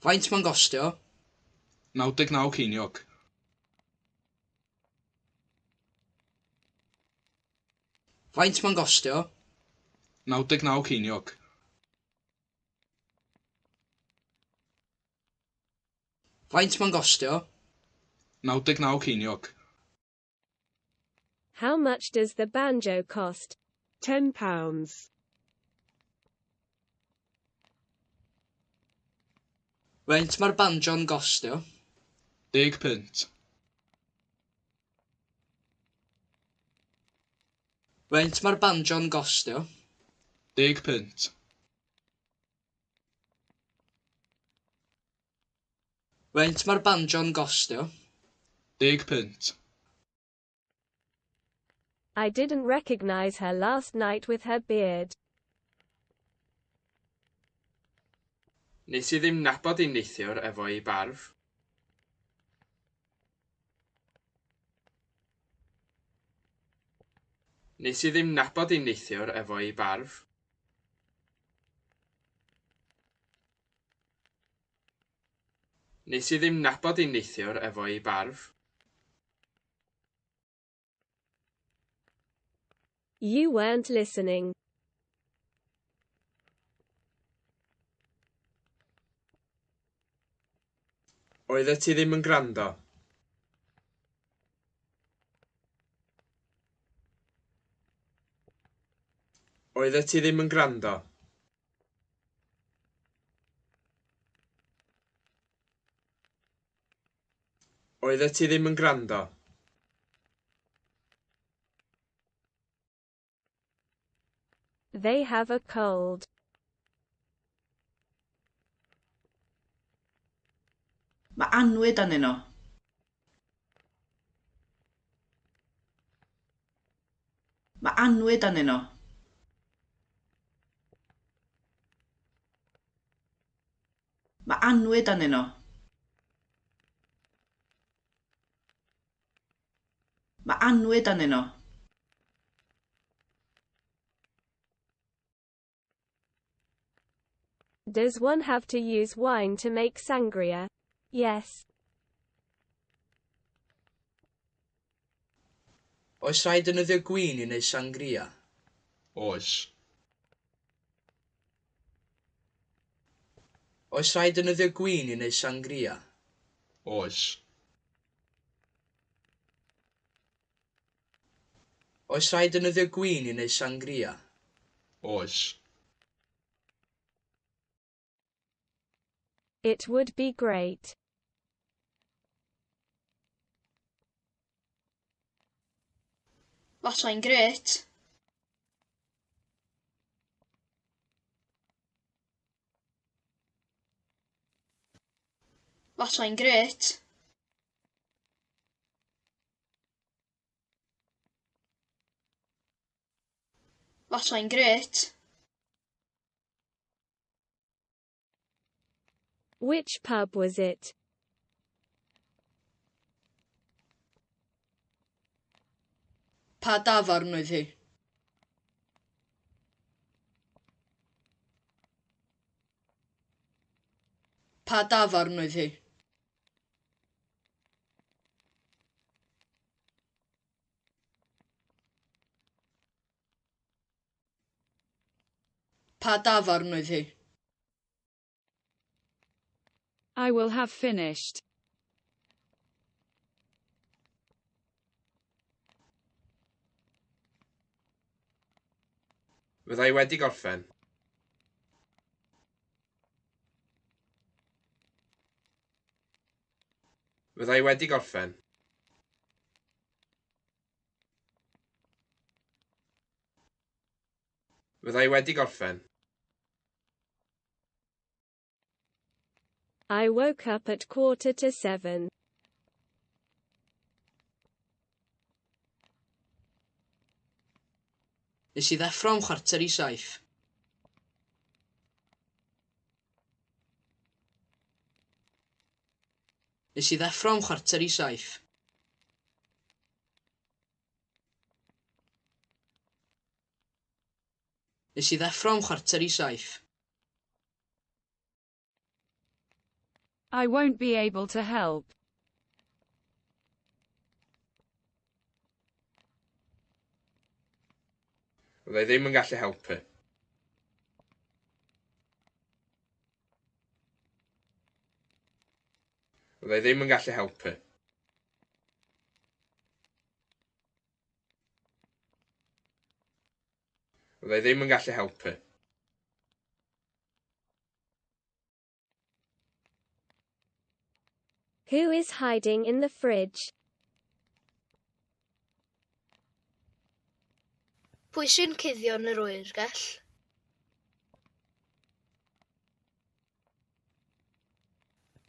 Faint ma'n gostio? 99 ceiniog. Faint ma'n gostio? 99 ceiniog. Faint ma'n gostio? 99 ceiniog. How much does the banjo cost? £10. Faint ma'r banjo'n gostio? 10 punt. Faint ma'r banjo'n gostio? 10 punt. Faint ma'r banjo'n gostio? 10 punt. I didn't recognize her last night with her beard. Nes i ddim nabod i neithiwr efo ei barf. Nes i ddim nabod i neithiwr efo ei barf. Nes i ddim nabod i neithiwr efo ei barf. You weren't listening. Oeddet ti ddim yn gwrando. Oeddet ti ddim yn gwrando. Oeddet ti ddim yn gwrando. They have a cold. Mae annwyd anyn nhw. Mae annwyd anyn nhw. Mae annwyd anyn nhw. Mae annwyd anyn nhw. Does one have to use wine to make sangria? Yes. Oes rhaid defnyddio gwin i wneud sangria? Oes. Oes rhaid defnyddio gwin i wneud sangria? Oes. Oes rhaid defnyddio gwin i wneud sangria? Oes. It would be great. Fasai'n grêt. Fasai'n grêt. Fasai'n grêt. Which pub was it? Pa dafarn oedd hi? Pa dafarn oedd hi? Pa dafarn oedd hi? I will have finished. Fyddai wedi gorffen. Fyddai wedi gorffen. Fyddai wedi gorffen. I woke up at 6:45. Nes i ddeffro am 6:45. Nes i ddeffro am 6:45. Nes i ddeffro am 6:45. I won't be able to help. Fyddai ddim yn gallu helpu. Fyddai ddim yn gallu helpu. Fyddai ddim yn gallu helpu. Who is hiding in the fridge? Pwy sy'n cuddio yn yr oergell?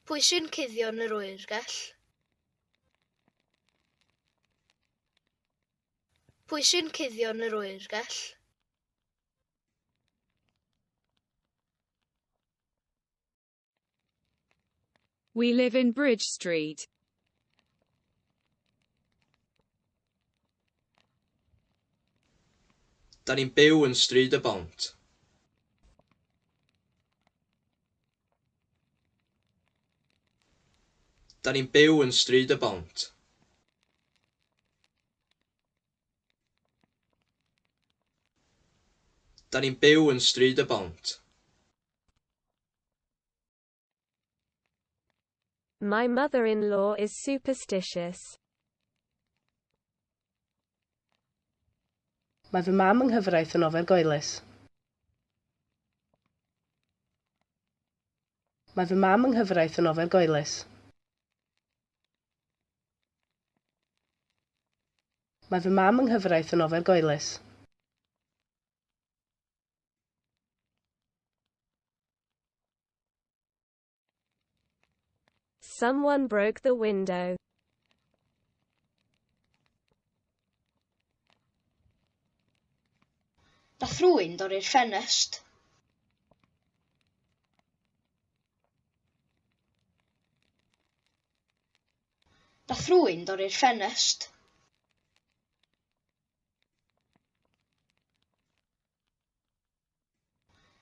Pwy sy'n cuddio yn yr oergell? Pwy sy'n cuddio yn yr oergell? We live in Bridge Street. Da ni'n byw yn stryd y bont. Da ni'n byw yn stryd y bont. Da ni'n byw yn stryd y bont. My mother-in-law is superstitious. Mae fy mam yng nghyfraith yn ofergoelus. Mae fy mam yng nghyfraith yn ofergoelus. Mae fy mam yng nghyfraith yn ofergoelus. Someone broke the window. Dath rhywun dorri'r ffenest. Dath rhywun dorri'r ffenest.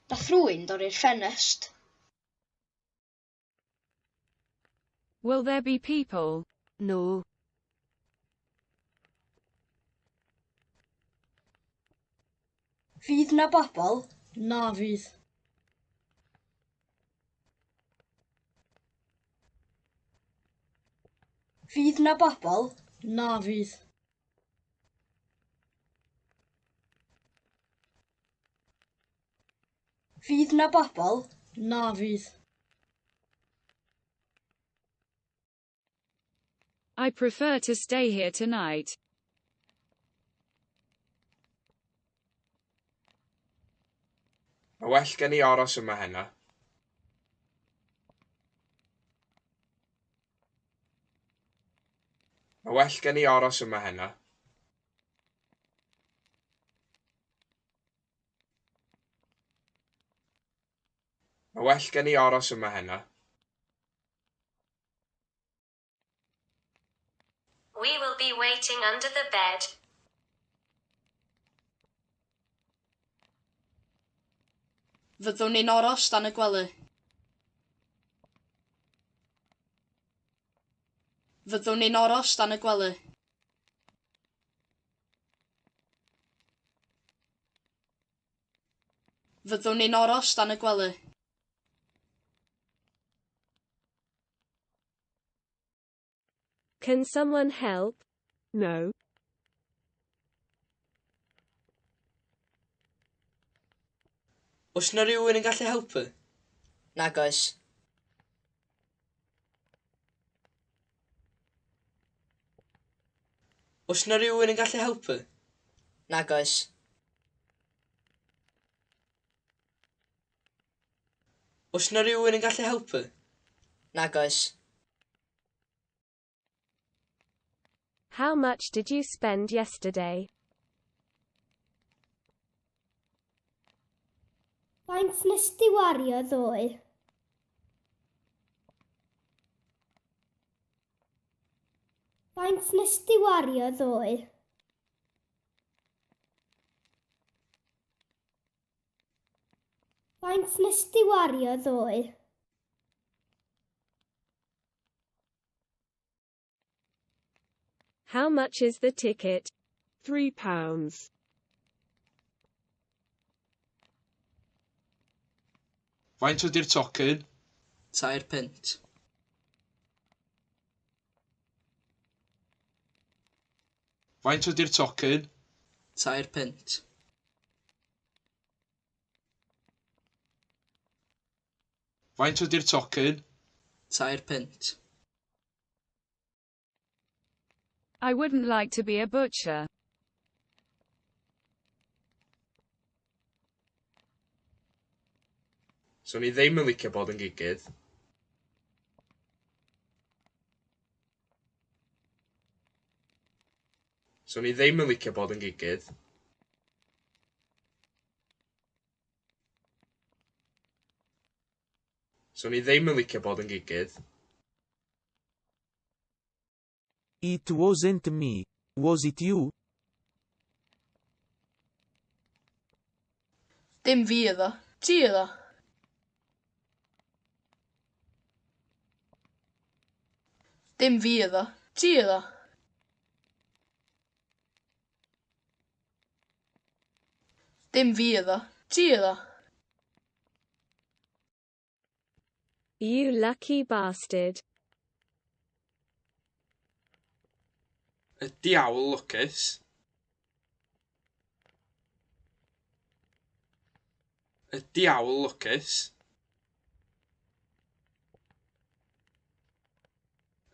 Dath rhywun dorri'r ffenest. Will there be people? No. Fydd na bobl? Na fydd. Fydd na bobl? Na fydd. Fydd na bobl? Na fydd. I prefer to stay here tonight. Mae well gen i aros yma heno. Mae well gen i aros yma heno. Mae well gen i aros yma heno. We will be waiting under the bed. Fyddwn ni'n aros dan y gwely. Fyddwn ni'n aros dan y gwely. Fyddwn ni'n aros dan y gwely. Can someone help? No. Oes na rhywun yn gallu helpu? Nag oes. Oes na rhywun yn gallu helpu? Nag oes. Oes na rhywun yn gallu helpu? Nag oes. How much did you spend yesterday? Faint nes di wario ddoe? Faint nes di wario ddoe? Faint nes di wario ddoe? How much is the ticket? £3. Faint ydy'r tocyn? £2. Faint ydy'r tocyn? £2. Faint ydy'r tocyn? £2. I wouldn't like to be a butcher. So ni ddim yn licio bod yn gigydd. So ni ddim yn licio bod yn gigydd. So ni ddim yn licio bod yn gigydd. It wasn't me. Was it you? Dim fi iddo. Ti iddo. Dim fi iddo. Ti iddo. Dim fi iddo. Ti iddo. You lucky bastard. Y diawl lwcus. Y diawl lwcus.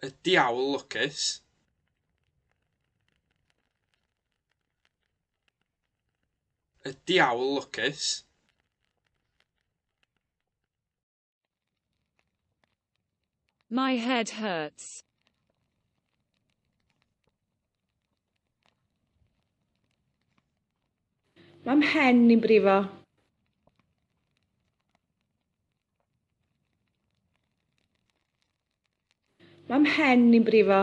Y diawl lwcus. Y diawl lwcus. My head hurts. Mae mhen i'n brifo. Mae mhen i'n brifo.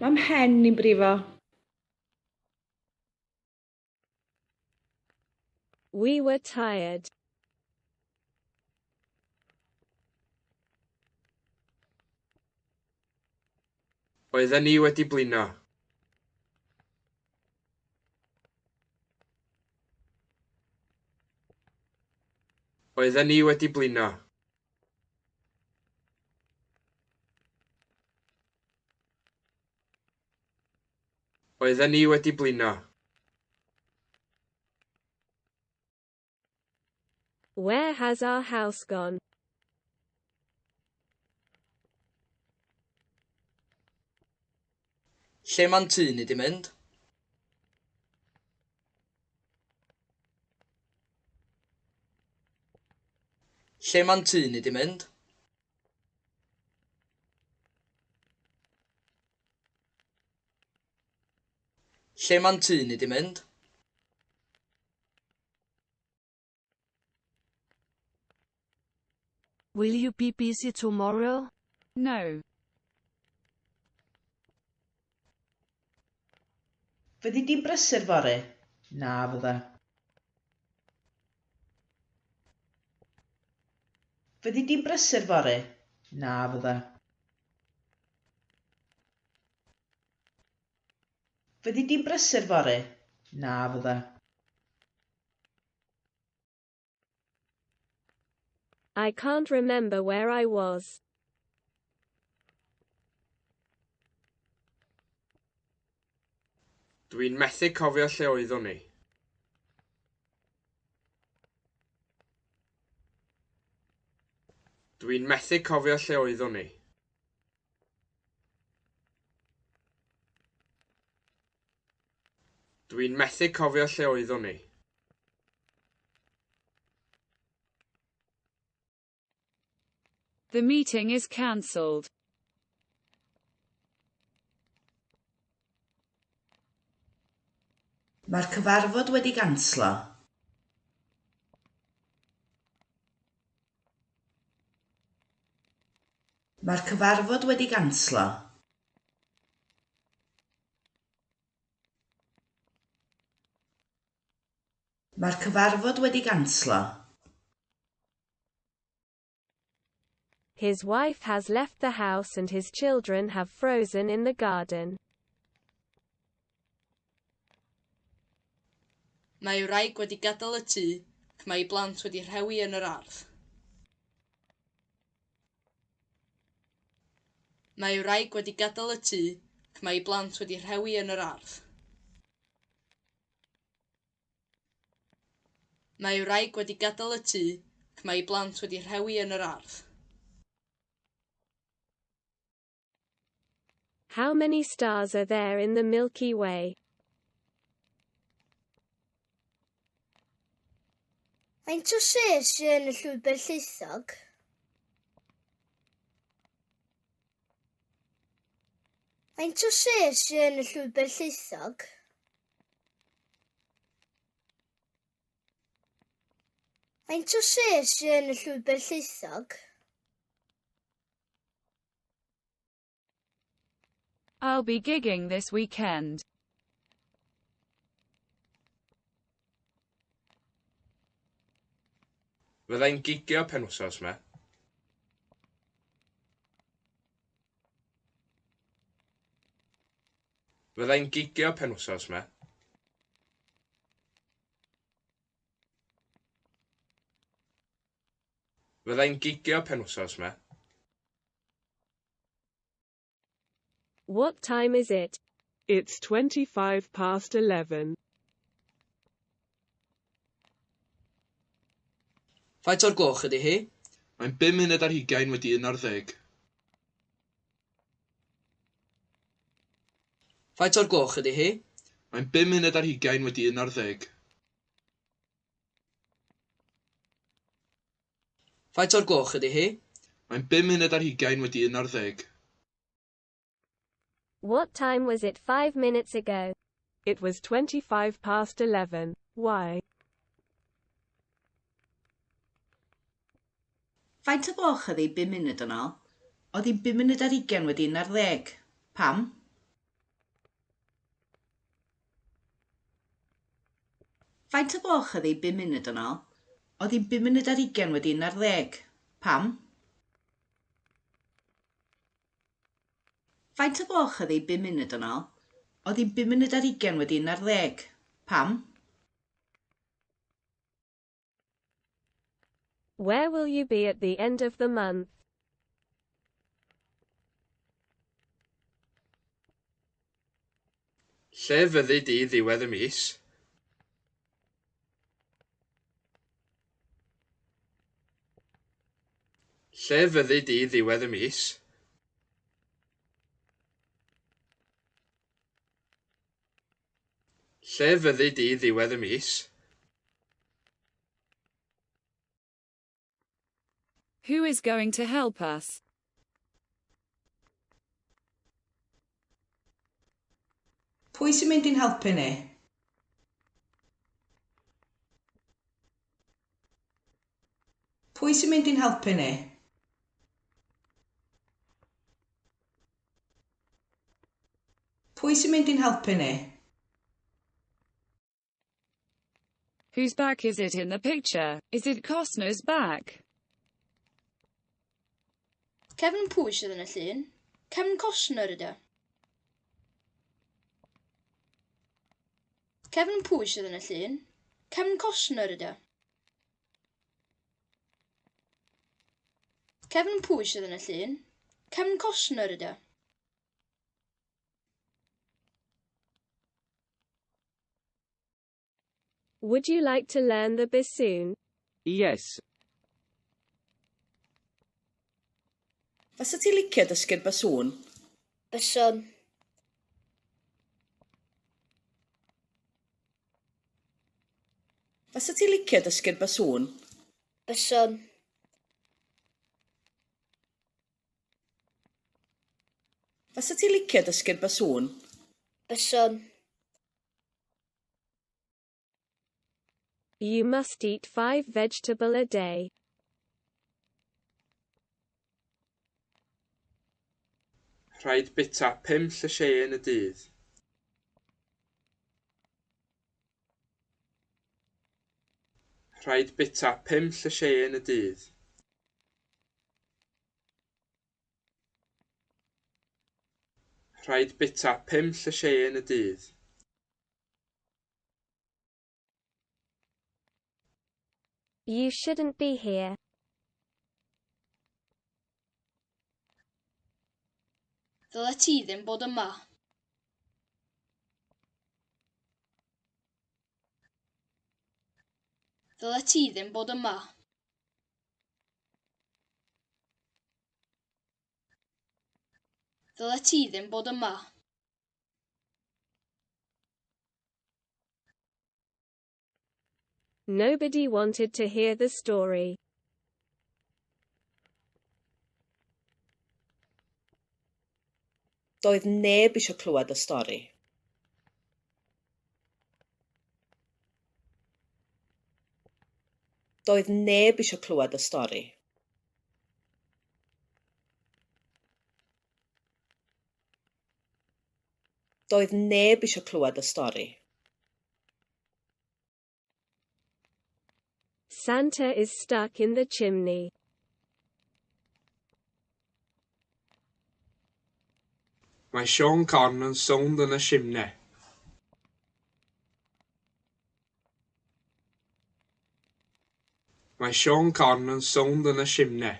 Mae mhen i'n brifo. We were tired. Oedden ni wedi blino. Oedden ni wedi blino. Oedden ni wedi blino. Where has our house gone? Lle mae'n tŷ ni di mynd? Lle mae'n tŷ ni di mynd? Lle mae'n tŷ ni di mynd? Will you be busy tomorrow? No. Fyddi di'n brysur fore? Na fydda. Fyddi di'n brysur fore? Na fydda. Fyddi di'n brysur fore? Na fydda. I can't remember where I was. Dwi'n methu cofio lle oeddwn ni. Dwi'n methu cofio lle oeddwn ni. Dwi'n methu cofio lle oeddwn ni. The meeting is cancelled. Mae'r cyfarfod wedi ganslo. Mae'r cyfarfod wedi ganslo. Mae'r cyfarfod wedi ganslo. His wife has left the house and his children have frozen in the garden. Mae wraig wedi gadael y tŷ, ac mae ei blant wedi rhewi yn yr ardd. Mae wraig wedi gadael y tŷ, ac mae ei blant wedi rhewi yn yr ardd. Mae wraig wedi gadael y tŷ, ac mae ei blant wedi rhewi yn yr ardd. How many stars are there in the Milky Way? Faint o ses sydd yn y llwybr lleithog? Faint o ses sydd yn y llwybr lleithog? Faint o ses sydd yn y llwybr lleithog? I'll be gigging this weekend. Fyddai'n gigio penwythnos yma. Fyddai'n gigio penwythnos yma. Fyddai'n gigio penwythnos yma. What time is it? It's 11:25. Faint o'r gloch ydy hi? Mae'n 5 munud ar 20 wedi 11. Faint o'r gloch ydy hi? Mae'n 5 munud ar 20 wedi 11. Faint o'r gloch ydy hi? Mae'n 5 munud ar 20 wedi 11. What time was it 5 minutes ago? It was 11:25. Why? Faint o gloch ydi 5 munud yn ôl? Oedd hi 5 munud ar 20 wedi 11. Pam? Faint o gloch ydi 5 munud yn ôl? Oedd hi 5 munud ar 20 wedi 11. Pam? Faint o gloch ydi 5 munud yn ôl? Oedd hi 5 munud ar 20 wedi 11. Pam? Where will you be at the end of the month? Lle fyddi di ddiwedd y mis? Lle fyddi di ddiwedd y mis? Lle fyddi di ddiwedd y mis? Who is going to help us? Pwy sy'n mynd i'n helpu ni? Pwy sy'n mynd i'n helpu ni? Pwy sy'n mynd i'n helpu ni? Whose back is it in the picture? Is it Costner's back? Cefn pwy sydd yn y llun? Cefn Costner ydy o. Cefn pwy sydd yn y llun? Cefn Costner ydy o. Cefn pwy sydd yn y llun? Cefn Costner ydy o. Would you like to learn the bassoon? Yes. Fysa ti licio dysgu'r basŵn? Byswn. Fysa ti licio dysgu'r basŵn? Byswn. Fysa ti licio dysgu'r basŵn? Byswn. You must eat 5 vegetables a day. Rhaid bita 5 llysiau yn y dydd. Rhaid bita 5 llysiau yn y dydd. Rhaid bita 5 llysiau yn y dydd. You shouldn't be here. Ddyle ti ddim bod yma. Ddyle ti ddim bod yma. Ddyle ti ddim bod yma. Nobody wanted to hear the story. Doedd neb eisiau clywed y stori. Doedd neb eisiau clywed y stori. Doedd neb eisiau clywed y stori. Santa is stuck in the chimney. Mae Sean Conn yn sownd yn y simne. Mae Sean Conn yn sownd yn y simne.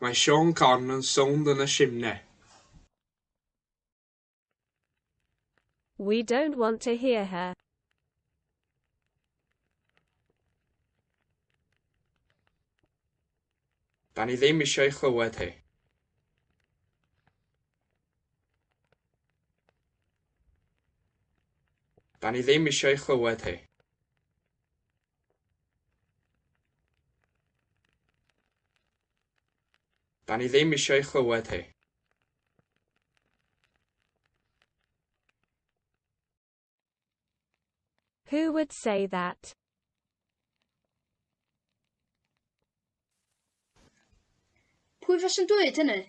Mae Sean Conn yn sownd yn y simne. We don't want to hear her. Da ni ddim eisiau chlywed hi. Da ni ddim eisiau chlywed hi. Da ni ddim eisiau chlywed hi. Who would say that? Pwy fas yn dweud hynny?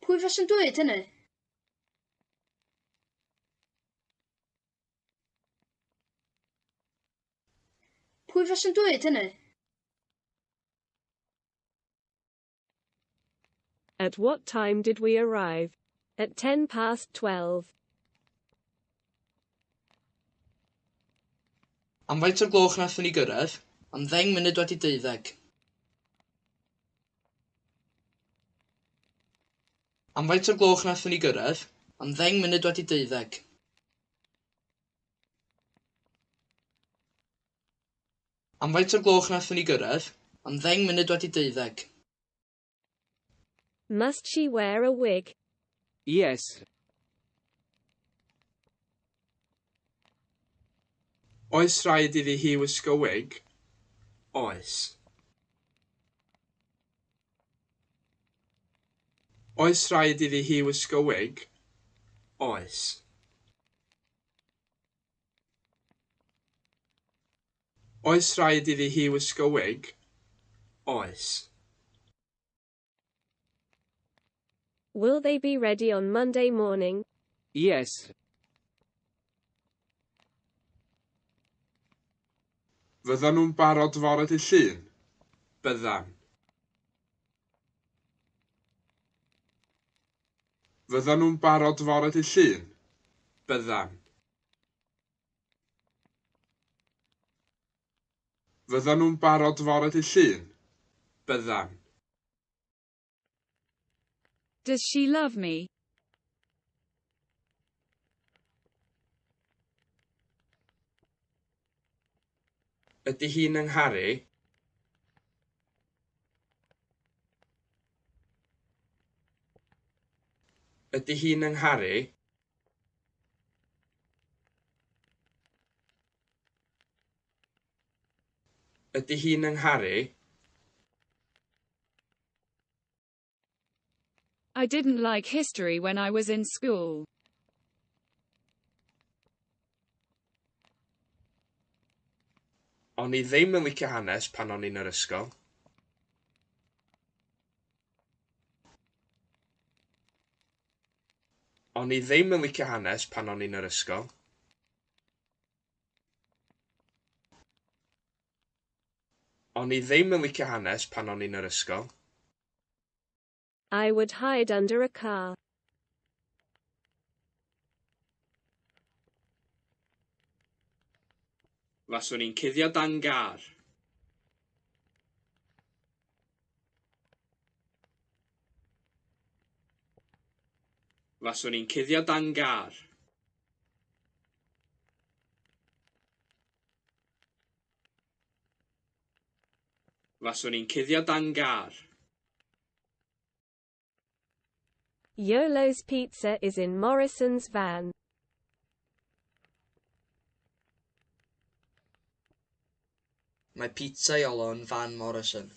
Pwy fas yn dweud hynny? Pwy fas yn dweud hynny? At what time did we arrive? At 12:10. Am faint o'r gloch nathon ni gyrraedd? Am 10 munud wedi 12. Am faint o'r gloch nathon ni gyrraedd? Am 10 munud wedi 12. Am faint o'r gloch nathon ni gyrraedd? Am 10 munud wedi 12. Must she wear a wig? Yes. Oes rhaid iddi hi wisgo wig? Oes. Oes rhaid iddi hi wisgo wig? Oes. Oes rhaid iddi hi wisgo wig? Oes. Will they be ready on Monday morning? Yes. Fyddan nhw'n barod fore dydd Llun? Byddan. Fyddan nhw'n barod fore dydd Llun? Byddan. Fyddan nhw'n barod fore dydd Llun? Byddan. Does she love me? Ydy hi'n yngharu? Ydy hi'n yngharu? Ydy hi'n yngharu? I didn't like history when I was in school. O'n i ddim yn licio hanes pan o'n i'n yr ysgol. O'n i ddim yn licio hanes pan o'n i'n yr ysgol. O'n i ddim yn licio hanes pan o'n i'n yr ysgol. I would hide under a car. Faswn i'n cuddio dan gar. Faswn i'n cuddio dan gar. Faswn i'n cuddio dan gar. Yolo's pizza is in Morrison's van. Mae pizza Iolo yn fan Morrison.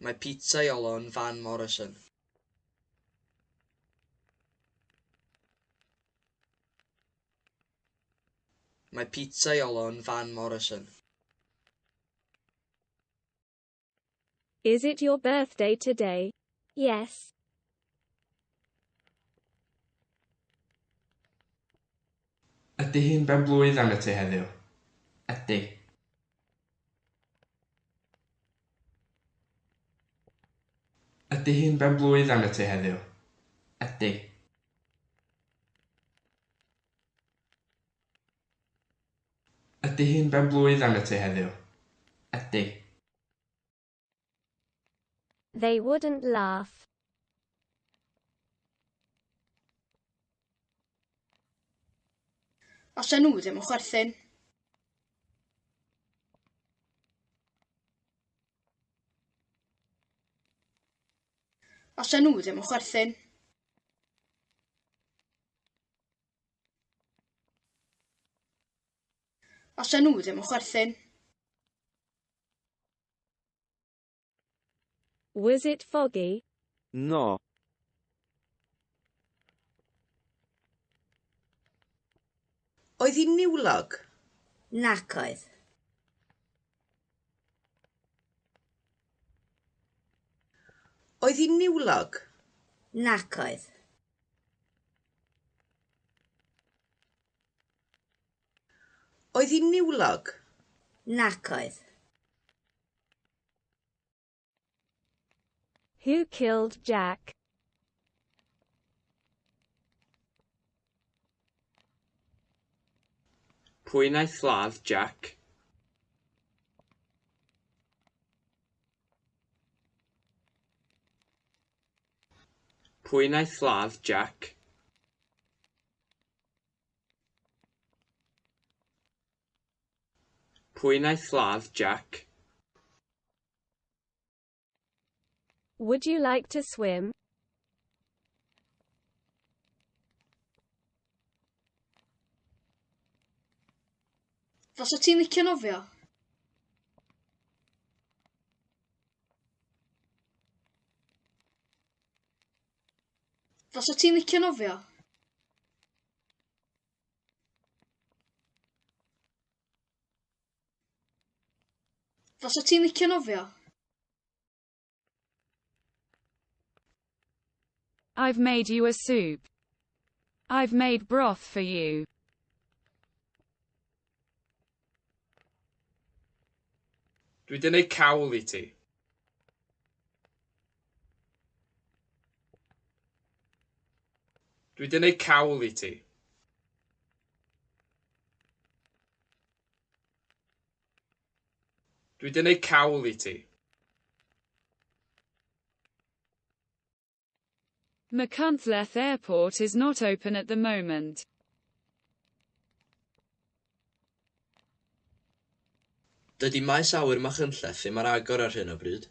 Mae pizza Iolo yn fan Morrison. Mae pizza Iolo yn fan Morrison. Is it your birthday today? Yes. Ydy hi'n benblwydd am y ti heddiw? Ydy. Ydy hi'n benblwydd am y ti heddiw? Ydy. Ydy hi'n benblwydd am y ti heddiw? Ydy. They wouldn't laugh. Os nhw ddim yn chwerthin. Os nhw ddim yn chwerthin. Os nhw ddim yn chwerthin. Was it foggy? No. Oedd hi'n niwlog? Nac oedd. Oedd hi'n niwlog? Nac oedd. Oedd hi'n niwlog? Nac oedd. Who killed Jack? Pwy wnaeth lladd Jack? Pwy wnaeth lladd Jack? Pwy wnaeth lladd Jack? Would you like to swim? Fysa ti'n licio nofio? Fysa ti'n licio nofio? Fysa ti'n licio nofio? I've made you a soup. I've made broth for you. Dwi 'di neud cawl i ti. Dwi 'di neud cawl i ti. Dwi 'di neud cawl i ti. Machynlleth Airport is not open at the moment. Dydy maes awyr Machynlleth ddim ar agor ar hyn o bryd.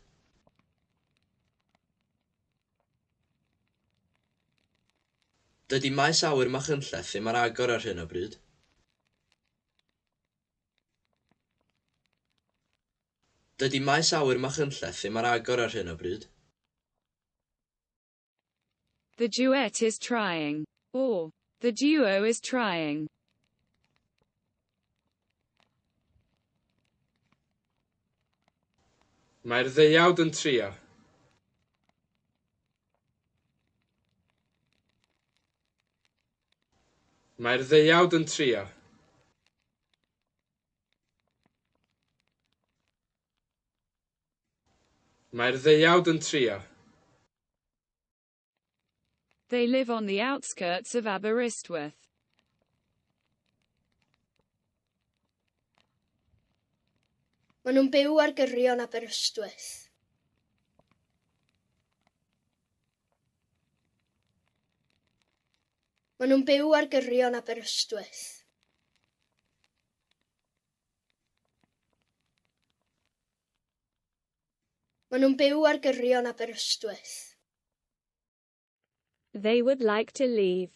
Dydy maes awyr Machynlleth ddim ar agor ar hyn o bryd. Dydy maes awyr Machynlleth ddim ar agor ar hyn o bryd. The duet is trying. Or, the duo is trying. Mae'r ddeuawd yn trio. Mae'r ddeuawd yn trio. Mae'r ddeuawd yn trio. They live on the outskirts of Aberystwyth. Maen nhw'n byw ar gyrion Aberystwyth. Maen nhw'n byw ar gyrion Aberystwyth. Maen nhw'n byw ar gyrion Aberystwyth. They would like to leave.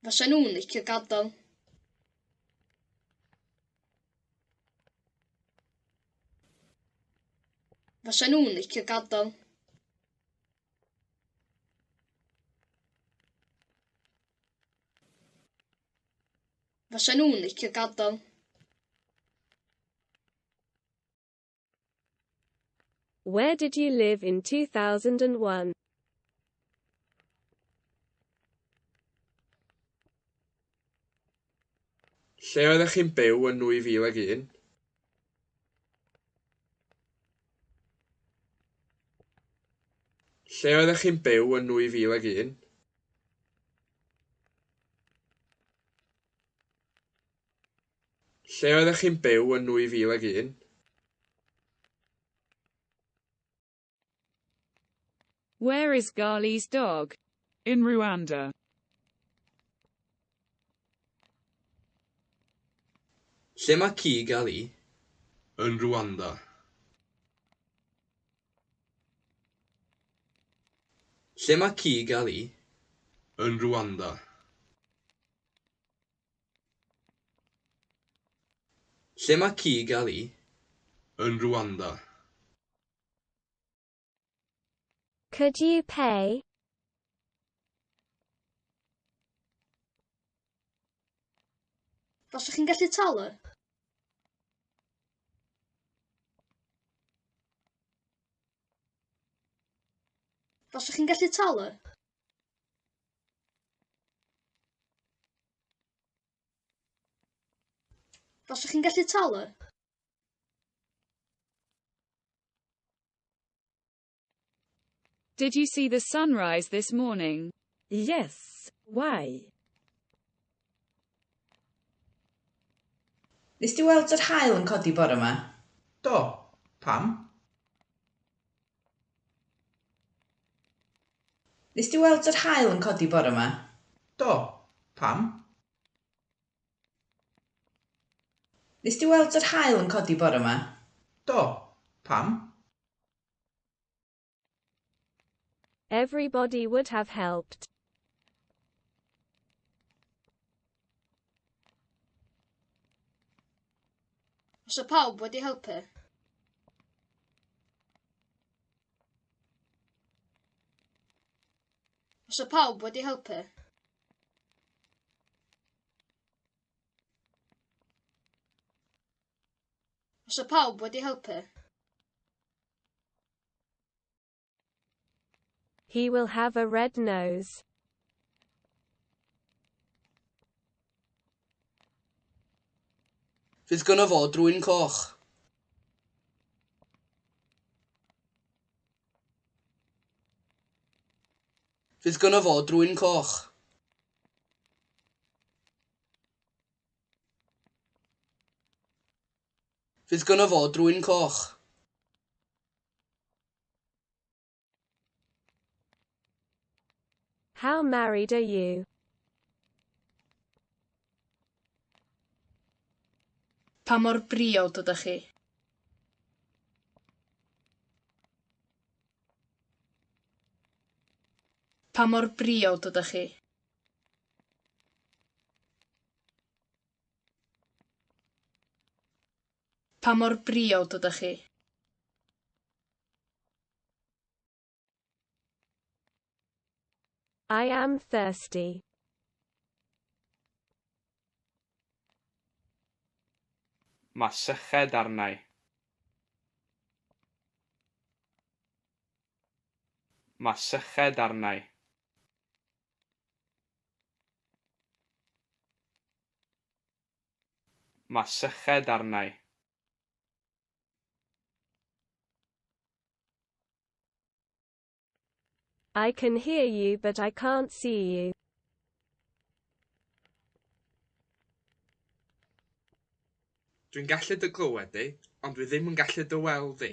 Fysa nhw'n licio gadael. Fysa nhw'n licio gadael. Fysa nhw'n licio gadael. Where did you live in 2001? Lle oeddech chi'n byw yn 2001? Lle oeddech chi'n byw yn 2001? Lle oeddech chi'n byw yn 2001? Where is Ghali's dog? In Rwanda. Lle mae ci Gali? Yn Rwanda. Lle mae ci Gali? Yn Rwanda. Lle mae ci Gali? Yn Rwanda. Could you pay? Fysa chi'n gallu talu? Fysa chi'n gallu talu? Fysa chi'n gallu talu? Did you see the sunrise this morning? Yes. Why? Nes di weld yr haul yn codi bore yma? Do, pam? Nes di weld yr haul yn codi bore yma? Do, pam? Nes di weld yr haul yn codi bore yma? Do, pam? Everybody would have helped. Os o pawb wedi helpu? Os o pawb wedi helpu? Os o pawb wedi helpu? He will have a red nose. Fydd gynno fo drwy'n coch. Fydd gynno fo drwy'n coch. Fydd gynno fo drwy'n coch. How married are you? Pa mor briod ydych chi? Pa mor briod ydych chi? Pa mor briod ydych chi? I am thirsty. Mae syched arnau. Mae syched arnau. Mae syched arnau. I can hear you but I can't see you. Dwi'n gallu dy glywed di, ond dwi ddim yn gallu dy weld di.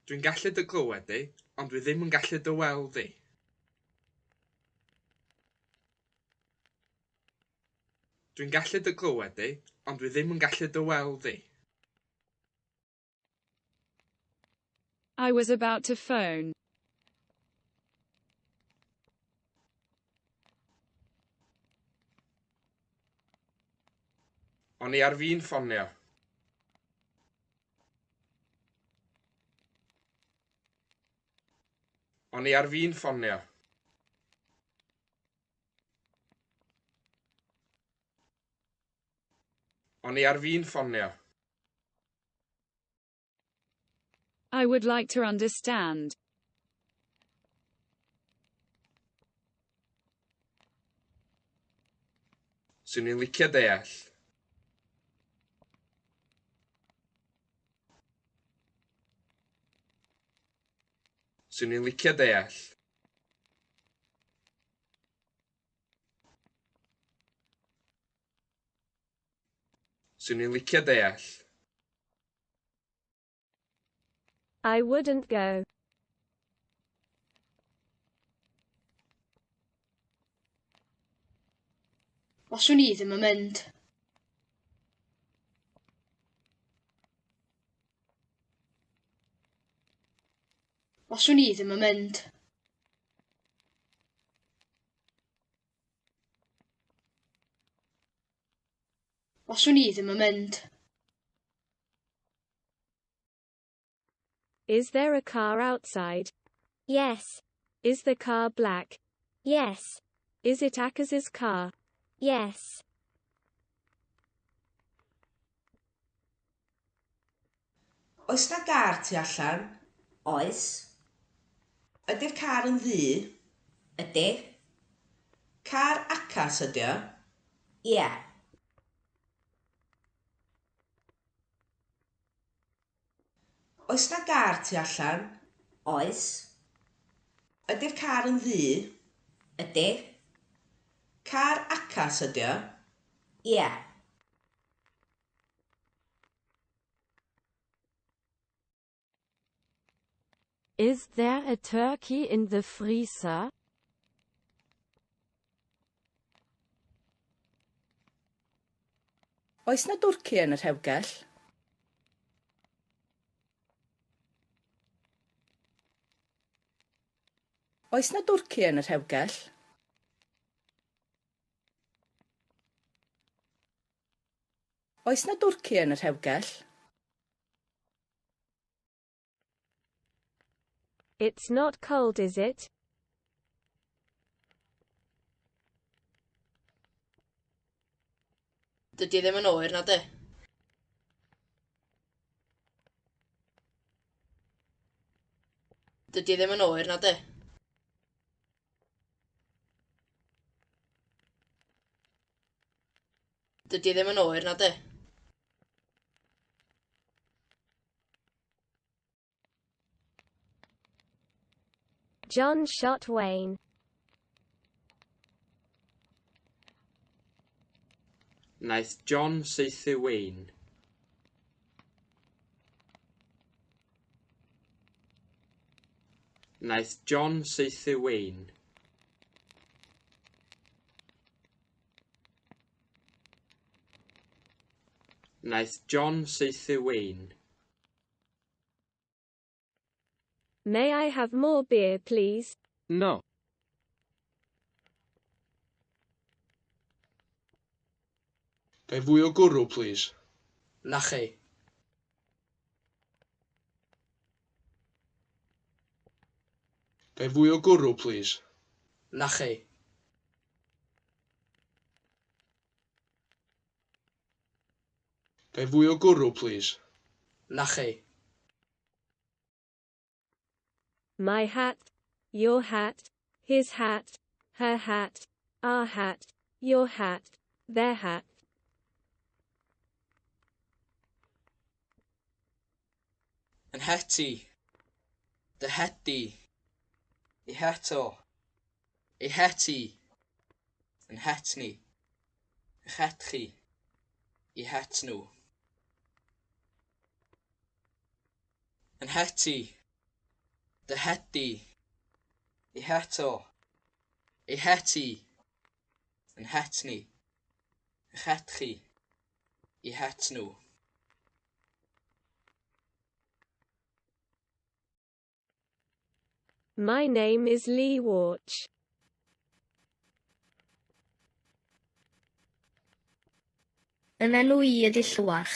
Dwi'n gallu dy glywed di, ond dwi ddim yn gallu dy weld di. Dwi'n gallu dy glywed di, ond dwi ddim yn gallu dy weld di. I was about to phone. O'n i ar fi'n ffonio. O'n i ar fi'n ffonio. O'n i ar fi'n ffonio. I would like to understand. Swn i'n licio deall. Swn i'n licio deall. Swn i'n licio deall. I wouldn't go. Fyswn i ddim yn mynd. Fyswn i ddim yn mynd. Fyswn i ddim yn mynd. Is there a car outside? Yes. Is the car black? Yes. Is it Akaz's car? Yes. Oes na gar tu allan? Oes. Ydy'r car yn ddu? Ydy. Car acas ydy o? Ie. Oes na gar tu allan? Oes. Ydy'r car yn ddu? Ydy. Car acas ydy o? Ie. Is there a turkey in the freezer? Oes na dwrci yn y rhewgell? Oes na dwrci yn y rhewgell? Oes na dwrci yn y rhewgell? It's not cold, is it? Dydy ddim yn oer na de. Dydy ddim yn oer na de. Dydy ddim yn oer na de. John shot Wayne. Naeth John saethu Wayne. Naeth John saethu Wayne. Naeth John saethu Wayne. May I have more beer, please? No. Gai fwy o gwrw, please? Na chi. Gai fwy o gwrw, please? Na chi. Gai fwy o gwrw, please? Na chi. My hat, your hat, his hat, her hat, our hat, your hat, their hat. Yn heti. Dy heti. I heto. I heti. Yn hetni. I hetchi. I hetnw. Yn heti. Dy heti. I heto. I heti. Yn hetni. I hetchi. I hetnw. My name is Lee Warch. Yn enw I ydi Llywach.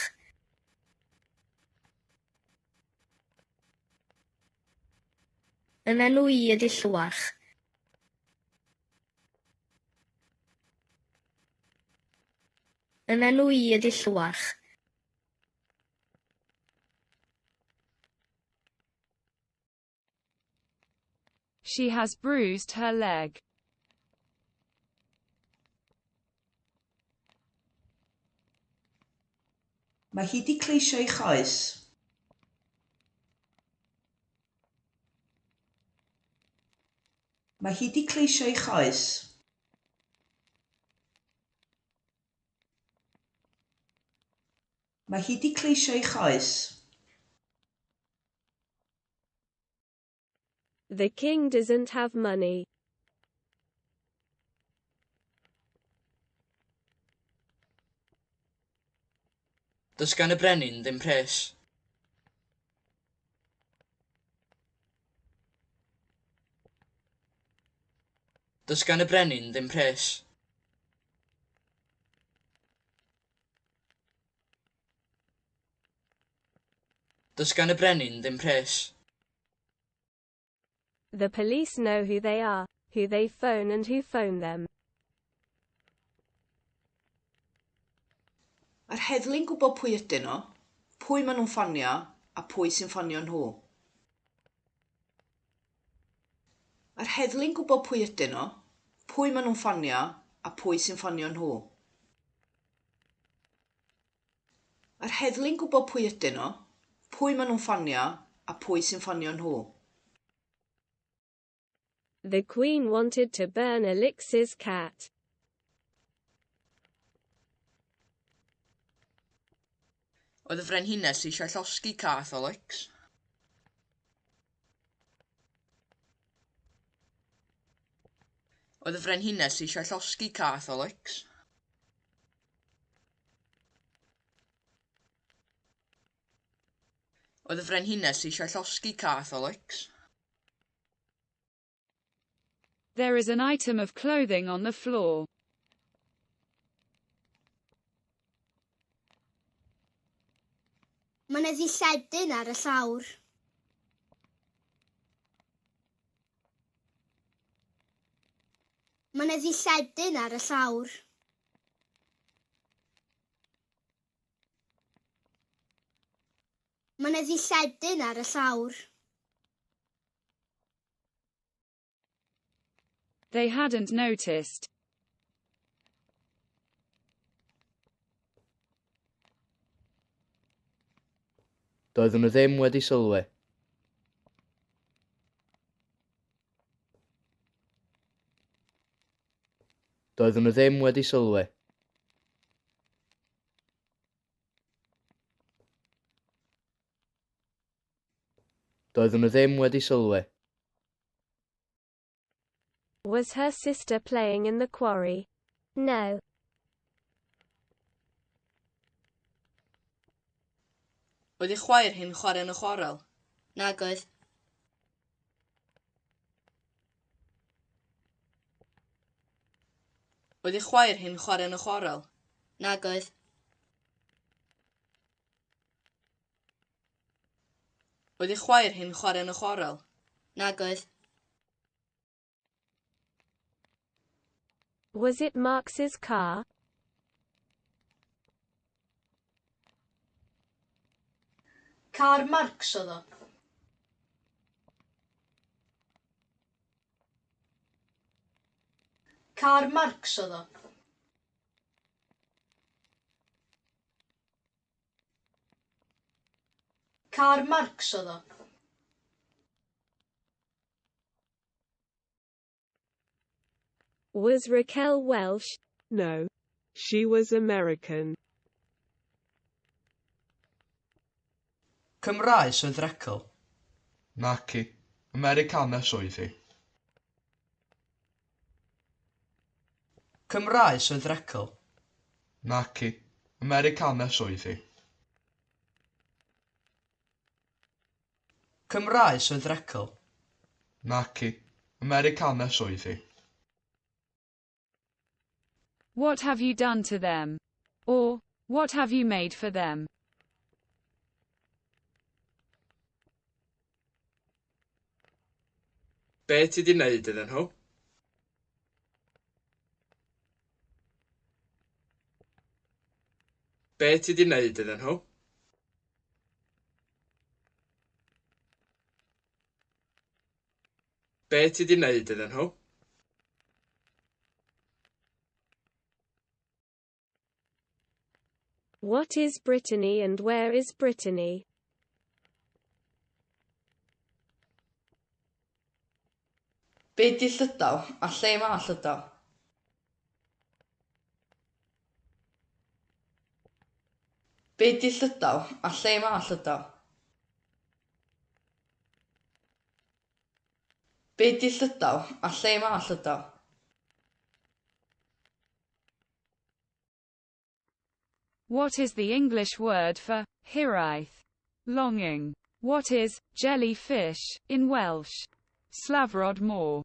Yn enw I ydi Llywach. Yn enw I ydi Llywach. She has bruised her leg. Mae hi 'di cleisio ei choes. Mae hi 'di cleisio ei choes. Mae hi 'di cleisio ei choes. The king doesn't have money. Does gan y brenin ddim pres. Does gan y brenin ddim pres. Does gan y brenin ddim pres. The police know who they are, who they phone and who phone them. Mae'r heddlu'n gwybod pwy ydyn nhw, pwy maen nhw'n ffonio, a pwy sy'n ffonio nhw. Mae'r heddlu'n gwybod pwy ydyn nhw, pwy maen nhw'n ffonio, a pwy sy'n ffonio nhw. Mae'r heddlu'n gwybod pwy ydyn nhw, pwy maen nhw'n ffonio, a pwy sy'n ffonio nhw. The Queen wanted to burn Alix's cat. Oedd y frenhines eisiau llosgi cath Alex. Oedd y frenhines eisiau llosgi Catholics. Oedd y frenhines eisiau llosgi Catholics. There is an item of clothing on the floor. Mae yna ddillledyn ar y llawr. Mae yna ddilledyn ar y llawr. Mae yna ddilledyn ar y llawr. They hadn't noticed. Doeddwn nhw ddim wedi sylwi. Doeddwn nhw ddim wedi sylwi. Doeddwn nhw ddim wedi sylwi. Was her sister playing in the quarry? No. Oedd ei chwaer hi'n chwarae yn y chwarel? Nag oedd. Oedd ei chwaer hi'n chwarae yn y chwarel? Nag oedd. Oedd ei chwaer hi'n chwarae yn y chwarel? Nag oedd. Was it Marx's car? Car Marx oedd o. Car Marx oedd o. Car Marx oedd o. Was Raquel Welsh? No. She was American. Cymraes oedd Raquel? Naci, Americanes oedd hi. Cymraes oedd Raquel? Naci, Americanes oedd hi. Cymraes oedd Raquel? Naci, Americanes oedd hi. What have you done to them? Or, what have you made for them? Be ti di wneud iddyn nhw? Be ti di wneud iddyn nhw? Be ti di wneud iddyn nhw? What is Brittany and where is Brittany? Be di Llydaw a lle mae Llydaw? Be di Llydaw a lle mae Llydaw? Be di Llydaw a lle mae Llydaw? What is the English word for hiraeth? Longing. What is jellyfish in Welsh? Slafrod môr.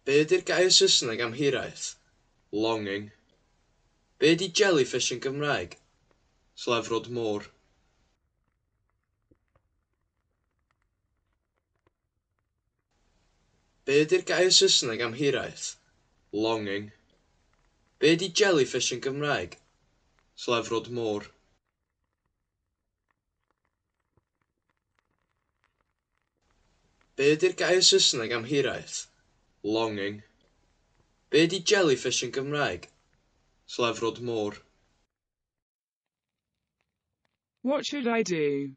Be ydy'r gair Saesneg am hiraeth? Longing. Be ydy jellyfish yn Gymraeg? Slefrod môr. Be ydy'r gair Saesneg am hiraeth? Longing. Be ydy jellyfish yn Gymraeg? Slefrod môr. Be ydy'r gair Saesneg am hiraeth? Longing. Be ydy jellyfish yn Gymraeg? Slefrod môr. What should I do?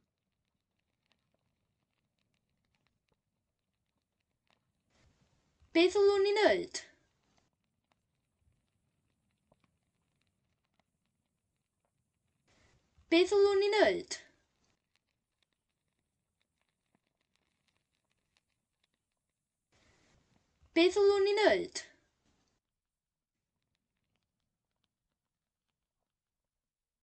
Be ddylwn ni wneud? Be ddylwn ni wneud? Beth ddylwn ni'n neud?